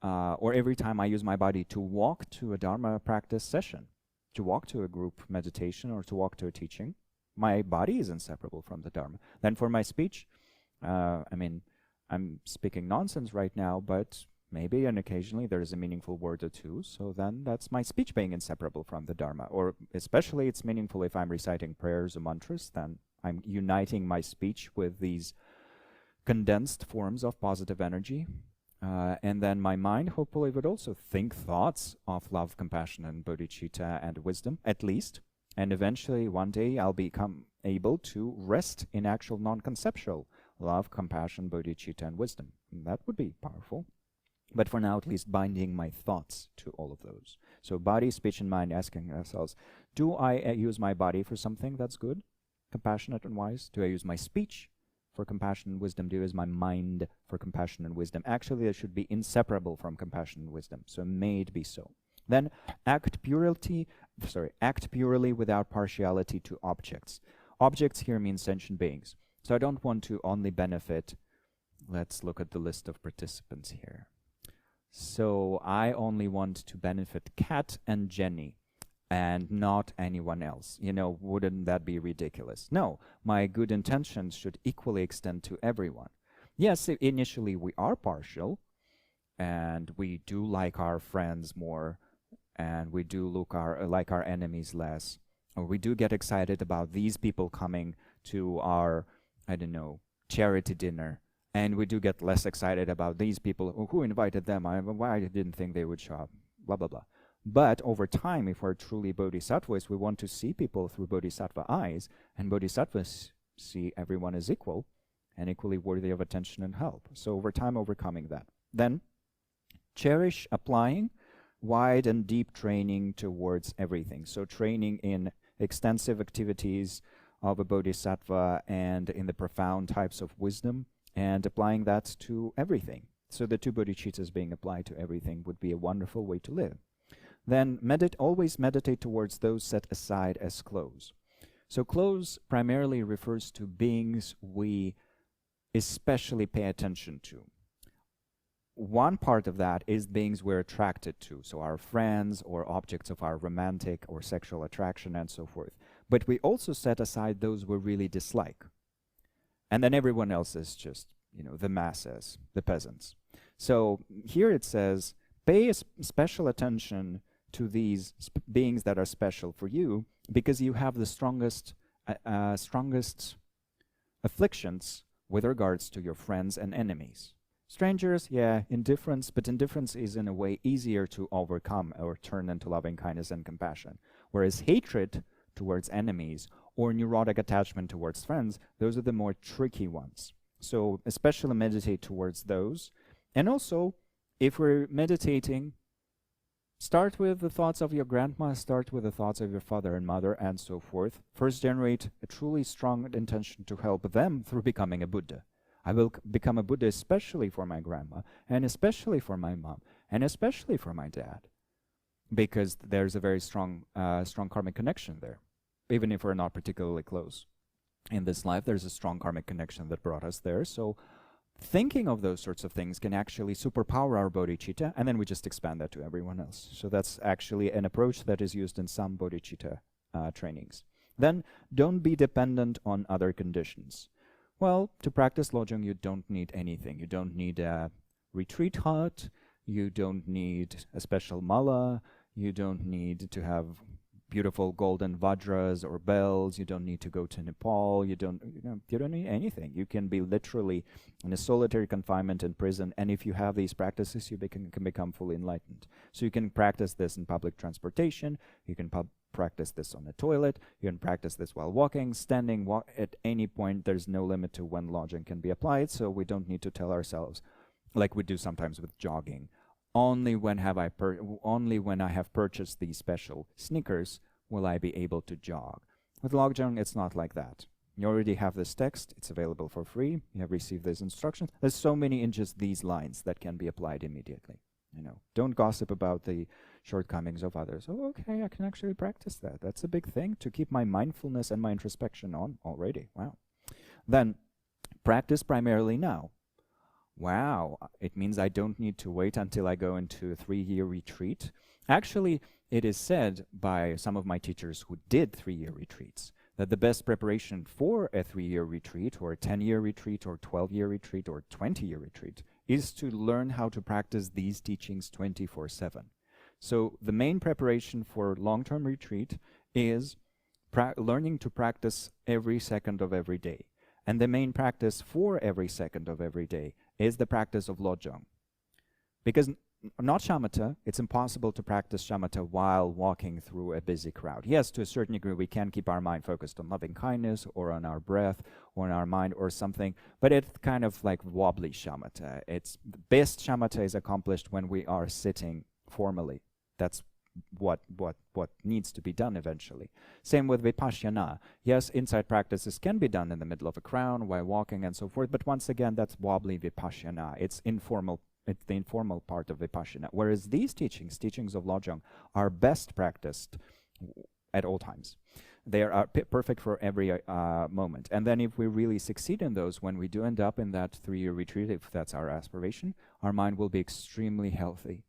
or every time I use my body to walk to a Dharma practice session, to walk to a group meditation, or to walk to a teaching, my body is inseparable from the Dharma. Then for my speech, I'm speaking nonsense right now, but maybe and occasionally there is a meaningful word or two, so then that's my speech being inseparable from the Dharma. Or especially it's meaningful if I'm reciting prayers or mantras, then I'm uniting my speech with these condensed forms of positive energy. And then my mind hopefully would also think thoughts of love, compassion, and bodhicitta and wisdom, at least. And eventually one day I'll become able to rest in actual non-conceptual love, compassion, bodhicitta, and wisdom. And that would be powerful. But for now, at least binding my thoughts to all of those. So body, speech, and mind, asking ourselves, do I use my body for something that's good, compassionate, and wise? Do I use my speech for compassion and wisdom? Do I use my mind for compassion and wisdom? Actually, they should be inseparable from compassion and wisdom. So may it be so. Then act purely without partiality to objects. Objects here mean sentient beings. So I don't want to only benefit. Let's look at the list of participants here. So I only want to benefit Kat and Jenny and not anyone else. You know, wouldn't that be ridiculous? No, my good intentions should equally extend to everyone. Yes, initially we are partial, and we do like our friends more, and we do like our enemies less, or we do get excited about these people coming to our, I don't know, charity dinner, and we do get less excited about these people who invited them. Why I didn't think they would show up, blah, blah, blah. But over time, if we're truly bodhisattvas, we want to see people through bodhisattva eyes, and bodhisattvas see everyone as equal and equally worthy of attention and help. So over time, overcoming that. Then, cherish applying wide and deep training towards everything. So training in extensive activities of a bodhisattva and in the profound types of wisdom, and applying that to everything. So the two bodhicittas being applied to everything would be a wonderful way to live. Then always meditate towards those set aside as close. So close primarily refers to beings we especially pay attention to. One part of that is beings we're attracted to, so our friends or objects of our romantic or sexual attraction and so forth. But we also set aside those we really dislike. And then everyone else is just, the masses, the peasants. So here it says, pay special attention to these beings that are special for you, because you have the strongest afflictions with regards to your friends and enemies. Strangers, yeah, indifference, but indifference is in a way easier to overcome or turn into loving kindness and compassion. Whereas hatred towards enemies or neurotic attachment towards friends, those are the more tricky ones. So especially meditate towards those. And also, if we're meditating, start with the thoughts of your grandma, start with the thoughts of your father and mother, and so forth. First, generate a truly strong intention to help them through becoming a Buddha. I will become a Buddha especially for my grandma, and especially for my mom, and especially for my dad, because there's a very strong karmic connection there. Even if we're not particularly close in this life, there's a strong karmic connection that brought us there. So thinking of those sorts of things can actually superpower our bodhicitta, and then we just expand that to everyone else. So that's actually an approach that is used in some bodhicitta trainings. Then, don't be dependent on other conditions. Well, to practice Lojong, you don't need anything. You don't need a retreat hut. You don't need a special mala. You don't need to have beautiful golden vajras or bells. You don't need to go to Nepal. You don't need anything. You can be literally in a solitary confinement in prison, and if you have these practices, you can become fully enlightened. So you can practice this in public transportation. You can practice this on the toilet. You can practice this while walking, standing, at any point. There's no limit to when Lojong can be applied, so we don't need to tell ourselves, like we do sometimes with jogging, only when I have purchased these special sneakers will I be able to jog. With Lojong, it's not like that. You already have this text. It's available for free. You have received these instructions. There's so many in just these lines that can be applied immediately. Don't gossip about the shortcomings of others. Oh, okay, I can actually practice that. That's a big thing to keep my mindfulness and my introspection on already. Wow. Then, practice primarily now. Wow, it means I don't need to wait until I go into a 3-year retreat. Actually, it is said by some of my teachers who did 3-year retreats that the best preparation for a 3-year retreat or a 10-year retreat or 12-year retreat or 20-year retreat is to learn how to practice these teachings 24/7. So the main preparation for long-term retreat is learning to practice every second of every day. And the main practice for every second of every day is the practice of Lojong. Because not shamatha, it's impossible to practice shamatha while walking through a busy crowd. Yes, to a certain degree, we can keep our mind focused on loving kindness or on our breath or on our mind or something, but it's kind of like wobbly shamatha. It's the best shamatha is accomplished when we are sitting formally. That's what needs to be done eventually. Same with vipassana. Yes, insight practices can be done in the middle of a crowd while walking and so forth, but once again, that's wobbly vipassana. It's informal. It's the informal part of vipassana. Whereas these teachings of Lojong, are best practiced at all times. they are perfect for every moment. And then if we really succeed in those, when we do end up in that 3-year retreat, if that's our aspiration, our mind will be extremely healthy.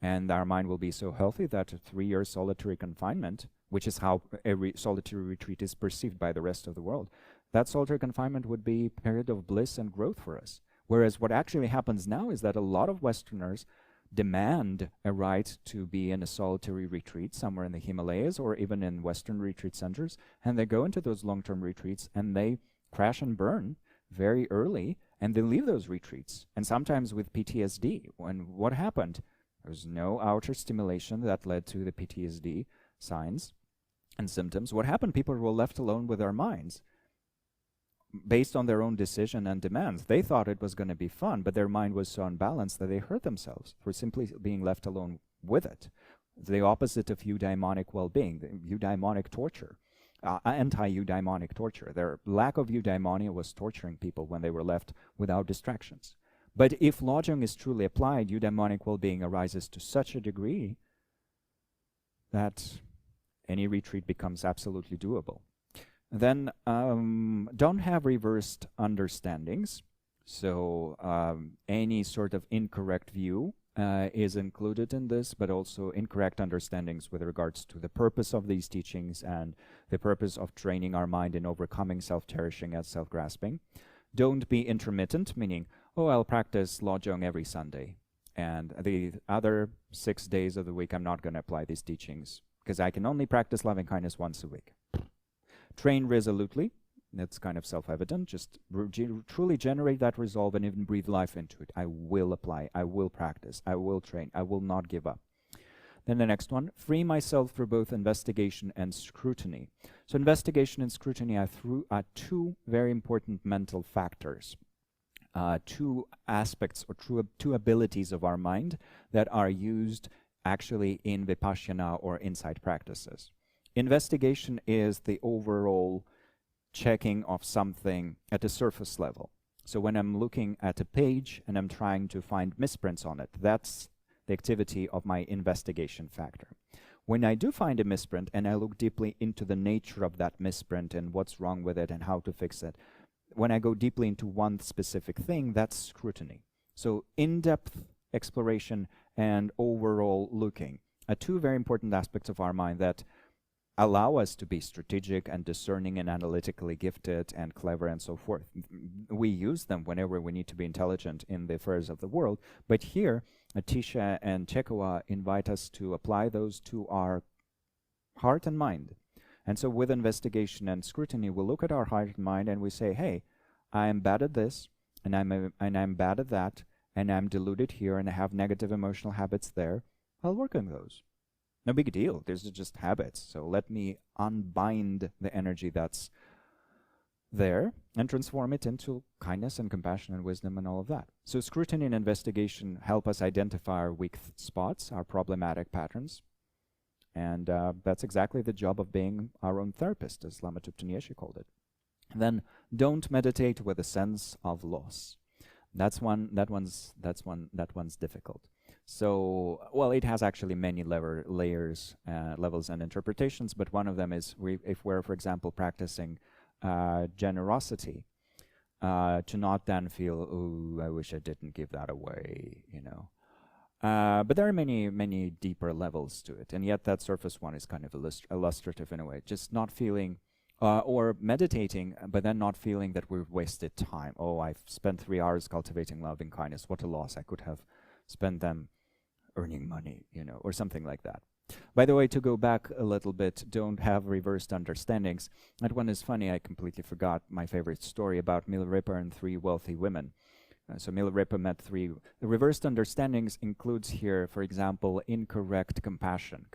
And our mind will be so healthy that a 3-year solitary confinement, which is how every solitary retreat is perceived by the rest of the world, that solitary confinement would be a period of bliss and growth for us. Whereas what actually happens now is that a lot of Westerners demand a right to be in a solitary retreat somewhere in the Himalayas or even in Western retreat centers, and they go into those long-term retreats and they crash and burn very early, and they leave those retreats, and sometimes with PTSD. When what happened? There was no outer stimulation that led to the PTSD signs and symptoms. What happened? People were left alone with their minds based on their own decision and demands. They thought it was going to be fun, but their mind was so unbalanced that they hurt themselves for simply being left alone with it. The opposite of eudaimonic well-being, the eudaimonic torture, anti-eudaimonic torture. Their lack of eudaimonia was torturing people when they were left without distractions. But if Lojong is truly applied, eudaimonic well-being arises to such a degree that any retreat becomes absolutely doable. Then don't have reversed understandings. So any sort of incorrect view is included in this, but also incorrect understandings with regards to the purpose of these teachings and the purpose of training our mind in overcoming self-cherishing and self-grasping. Don't be intermittent, meaning, oh, I'll practice Lojong every Sunday, and the other 6 days of the week I'm not going to apply these teachings because I can only practice loving kindness once a week. Train resolutely. That's kind of self-evident. Just truly generate that resolve and even breathe life into it. I will apply. I will practice. I will train. I will not give up. Then the next one, free myself through both investigation and scrutiny. So investigation and scrutiny are two very important mental factors. Two aspects or two abilities of our mind that are used actually in Vipassana or insight practices. Investigation is the overall checking of something at a surface level. So when I'm looking at a page and I'm trying to find misprints on it, that's the activity of my investigation factor. When I do find a misprint and I look deeply into the nature of that misprint and what's wrong with it and how to fix it, when I go deeply into one specific thing, that's scrutiny. So in-depth exploration and overall looking are two very important aspects of our mind that allow us to be strategic and discerning and analytically gifted and clever and so forth. We use them whenever we need to be intelligent in the affairs of the world, but here Atisha and Chekawa invite us to apply those to our heart and mind. And so with investigation and scrutiny, we'll look at our heart and mind and we say, hey, I am bad at this and I'm bad at that and I'm deluded here and I have negative emotional habits there. I'll work on those. No big deal. These are just habits. So let me unbind the energy that's there and transform it into kindness and compassion and wisdom and all of that. So scrutiny and investigation help us identify our weak spots, our problematic patterns. And that's exactly the job of being our own therapist, as Lama Thupten Yeshe called it. And then don't meditate with a sense of loss. That one's difficult. So, well, it has actually many layers, levels and interpretations, but one of them is if we're, for example, practicing generosity, to not then feel, oh, I wish I didn't give that away, you know. But there are many deeper levels to it, and yet that surface one is kind of illustrative in a way, just not feeling, or meditating, but then not feeling that we've wasted time. Oh, I've spent 3 hours cultivating loving kindness. What a loss. I could have spent them earning money, you know, or something like that. By the way, to go back a little bit, don't have reversed understandings. That one is funny. I completely forgot my favorite story about Milarepa and 3 wealthy women. So Milarepa met 3. The reversed understandings includes here, for example, incorrect compassion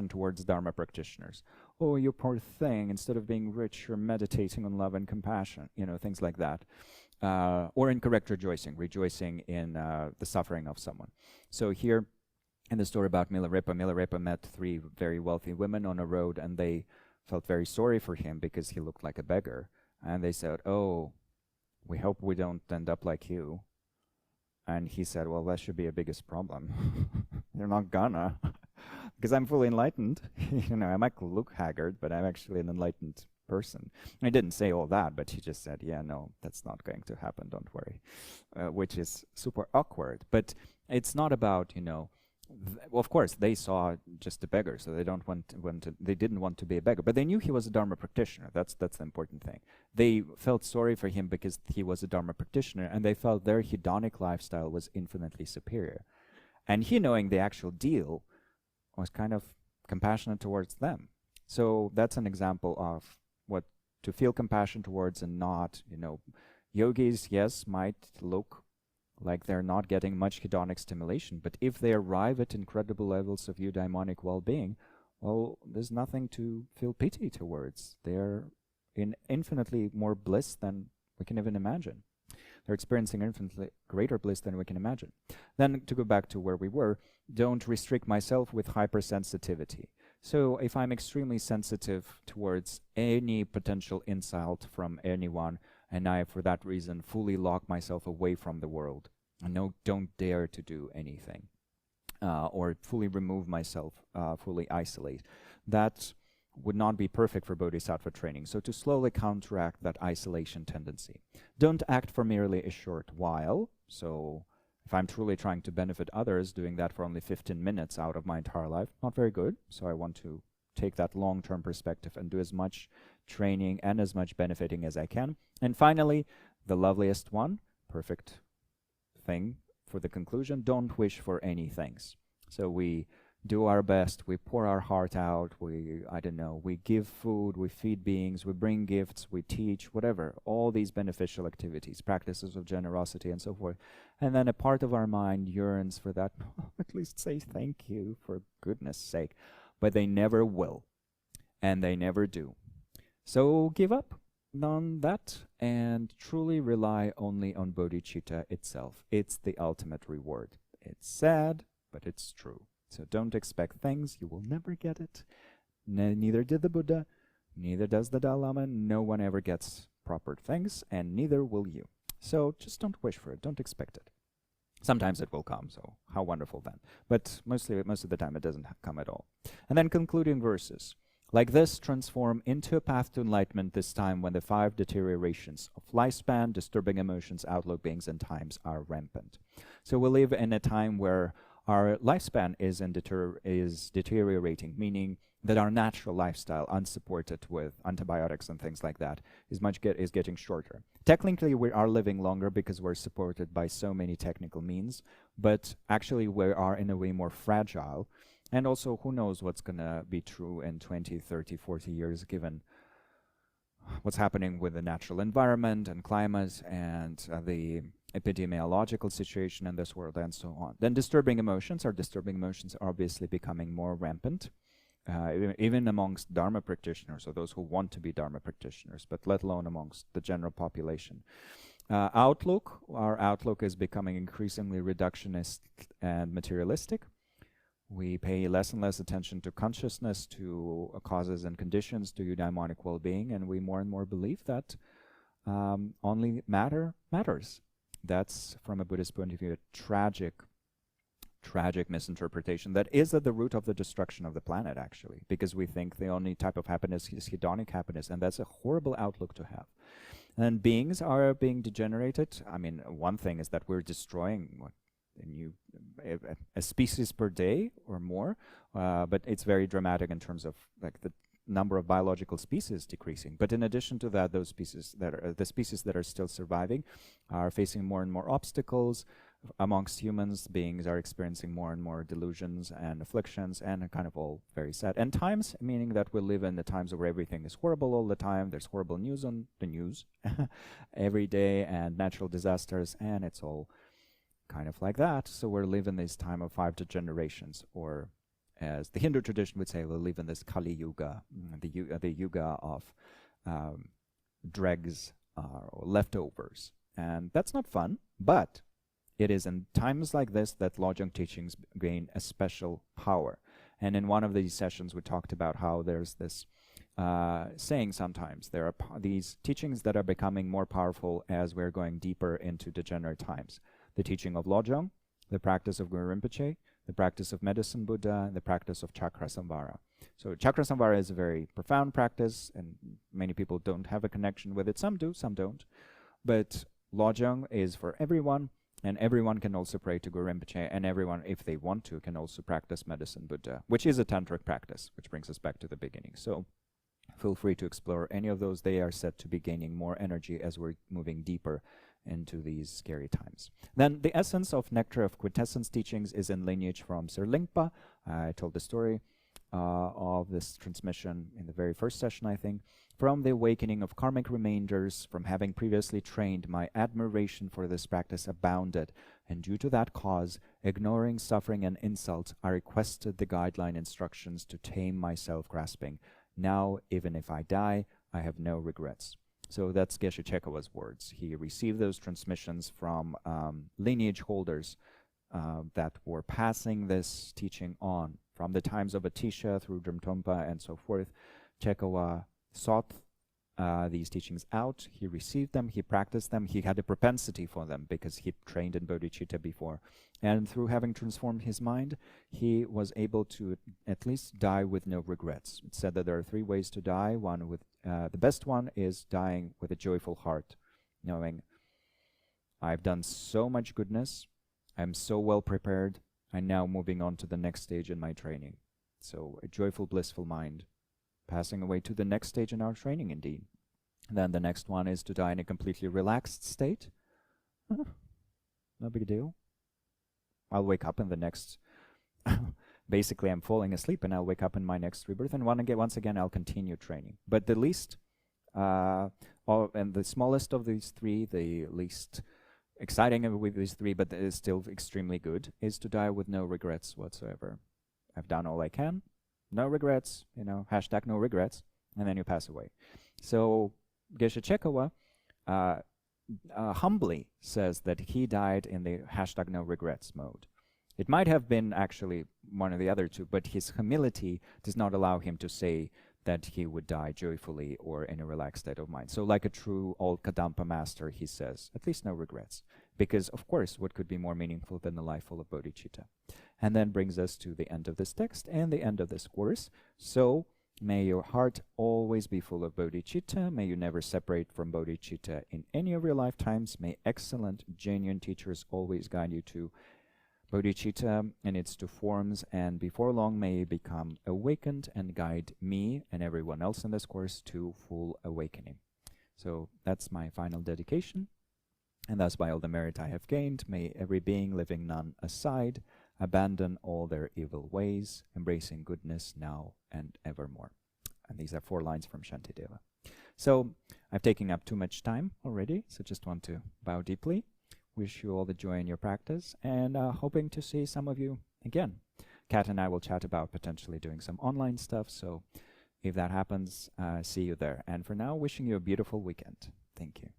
towards Dharma practitioners. Oh, you poor thing, instead of being rich, you're meditating on love and compassion, you know, things like that. Or incorrect rejoicing in the suffering of someone. So here, in the story about Milarepa met 3 very wealthy women on a road, and they felt very sorry for him because he looked like a beggar. And they said, oh, we hope we don't end up like you. And he said, well, that should be a biggest problem. You're not gonna. because I'm fully enlightened. I might look haggard, but I'm actually an enlightened person. I didn't say all that, but he just said, yeah, no, that's not going to happen, don't worry, which is super awkward. But it's not about, well, of course, they saw just a beggar, so they they didn't want to be a beggar, but they knew he was a Dharma practitioner. That's the important thing. They felt sorry for him because he was a Dharma practitioner, and they felt their hedonic lifestyle was infinitely superior. And he, knowing the actual deal, was kind of compassionate towards them. So that's an example of what to feel compassion towards and not, yogis, yes, might look like they're not getting much hedonic stimulation, but if they arrive at incredible levels of eudaimonic well-being, well, there's nothing to feel pity towards. They're in infinitely more bliss than we can even imagine. They're experiencing infinitely greater bliss than we can imagine. Then, to go back to where we were, don't restrict myself with hypersensitivity. So if I'm extremely sensitive towards any potential insult from anyone, and I, for that reason, fully lock myself away from the world, and don't dare to do anything, or fully remove myself, fully isolate, that would not be perfect for bodhisattva training. So to slowly counteract that isolation tendency. Don't act for merely a short while. So if I'm truly trying to benefit others, doing that for only 15 minutes out of my entire life, not very good. So I want to take that long-term perspective and do as much training and as much benefiting as I can. And finally, the loveliest one, perfect thing for the conclusion, don't wish for any things. So we do our best, we pour our heart out, we give food, we feed beings, we bring gifts, we teach, whatever, all these beneficial activities, practices of generosity and so forth. And then a part of our mind yearns for that, at least say thank you, for goodness sake. But they never will, and they never do. So give up on that and truly rely only on bodhicitta itself. It's the ultimate reward. It's sad, but it's true. So don't expect things. You will never get it. Neither did the Buddha, neither does the Dalai Lama. No one ever gets proper things, and neither will you. So just don't wish for it. Don't expect it. Sometimes it will come, so how wonderful then. But most of the time it doesn't come at all. And then concluding verses. Like this, transform into a path to enlightenment this time when the 5 deteriorations of lifespan, disturbing emotions, outlook, beings, and times are rampant. So we live in a time where our lifespan is deteriorating, meaning that our natural lifestyle, unsupported with antibiotics and things like that, is getting shorter. Technically, we are living longer because we're supported by so many technical means, but actually we are in a way more fragile. And also, who knows what's going to be true in 20, 30, 40 years, given what's happening with the natural environment and climate and the epidemiological situation in this world and so on. Then disturbing emotions are obviously becoming more rampant, even amongst Dharma practitioners, or those who want to be Dharma practitioners, but let alone amongst the general population. Our outlook is becoming increasingly reductionist and materialistic. We pay less and less attention to consciousness, to causes and conditions, to eudaimonic well-being, and we more and more believe that only matter matters. That's, from a Buddhist point of view, a tragic misinterpretation that is at the root of the destruction of the planet, actually, because we think the only type of happiness is hedonic happiness, and that's a horrible outlook to have. And beings are being degenerated. I mean, one thing is that we're destroying a species per day or more, but it's very dramatic in terms of like the number of biological species decreasing. But in addition to that, the species that are still surviving are facing more and more obstacles. Amongst humans, beings are experiencing more and more delusions and afflictions, and kind of all very sad. And times, meaning that we live in the times where everything is horrible all the time. There's horrible news on the news every day, and natural disasters, and it's all kind of like that. So we're living this time of 5 generations, or as the Hindu tradition would say, we'll live in this Kali Yuga, the Yuga of dregs or leftovers. And that's not fun, but it is in times like this that Lojong teachings gain a special power. And in one of these sessions, we talked about how there's this saying sometimes, there are these teachings that are becoming more powerful as we're going deeper into degenerate times. The teaching of Lojong, the practice of Guru Rinpoche, the practice of medicine Buddha, and the practice of chakra samvara. So chakra samvara is a very profound practice, and many people don't have a connection with it. Some do, some don't. But Lojong is for everyone, and everyone can also pray to Guru Rinpoche, and everyone, if they want to, can also practice medicine Buddha, which is a tantric practice, which brings us back to the beginning. So feel free to explore any of those. They are said to be gaining more energy as we're moving deeper into these scary times. Then the essence of Nectar of Quintessence teachings is in lineage from Sir Lingpa. I told the story of this transmission in the very first session, I think. From the awakening of karmic remainders, from having previously trained, my admiration for this practice abounded, and due to that cause, ignoring suffering and insult, I requested the guideline instructions to tame my self-grasping. Now, even if I die, I have no regrets. So that's Geshe Chekawa's words. He received those transmissions from lineage holders that were passing this teaching on from the times of Atisha through Dramtompa and so forth. Chekawa sought these teachings out. He received them. He practiced them. He had a propensity for them because he trained in bodhicitta before. And through having transformed his mind, he was able to at least die with no regrets. It's said that there are 3 ways to die. One with the best one is dying with a joyful heart, knowing I've done so much goodness. I'm so well prepared. I'm now moving on to the next stage in my training. So a joyful, blissful mind, passing away to the next stage in our training, indeed. And then the next one is to die in a completely relaxed state. No big deal. I'll wake up in the next... Basically, I'm falling asleep, and I'll wake up in my next rebirth, and once again, I'll continue training. But the least, and the smallest of these 3, the least exciting with these 3, but is still extremely good, is to die with no regrets whatsoever. I've done all I can. No regrets, hashtag no regrets, and then you pass away. So Geshe Chekawa humbly says that he died in the hashtag no regrets mode. It might have been actually one of the other 2, but his humility does not allow him to say that he would die joyfully or in a relaxed state of mind. So like a true old Kadampa master, he says, at least no regrets. Because, of course, what could be more meaningful than a life full of bodhicitta? And then brings us to the end of this text and the end of this course. So may your heart always be full of bodhicitta. May you never separate from bodhicitta in any of your lifetimes. May excellent, genuine teachers always guide you to bodhicitta in its 2 forms, and before long may you become awakened and guide me and everyone else in this course to full awakening. So that's my final dedication. And thus by all the merit I have gained, may every being living none aside abandon all their evil ways, embracing goodness now and evermore. And these are 4 lines from Shantideva. So I've taken up too much time already, so just want to bow deeply. Wish you all the joy in your practice, and hoping to see some of you again. Kat and I will chat about potentially doing some online stuff, so if that happens, see you there. And for now, wishing you a beautiful weekend. Thank you.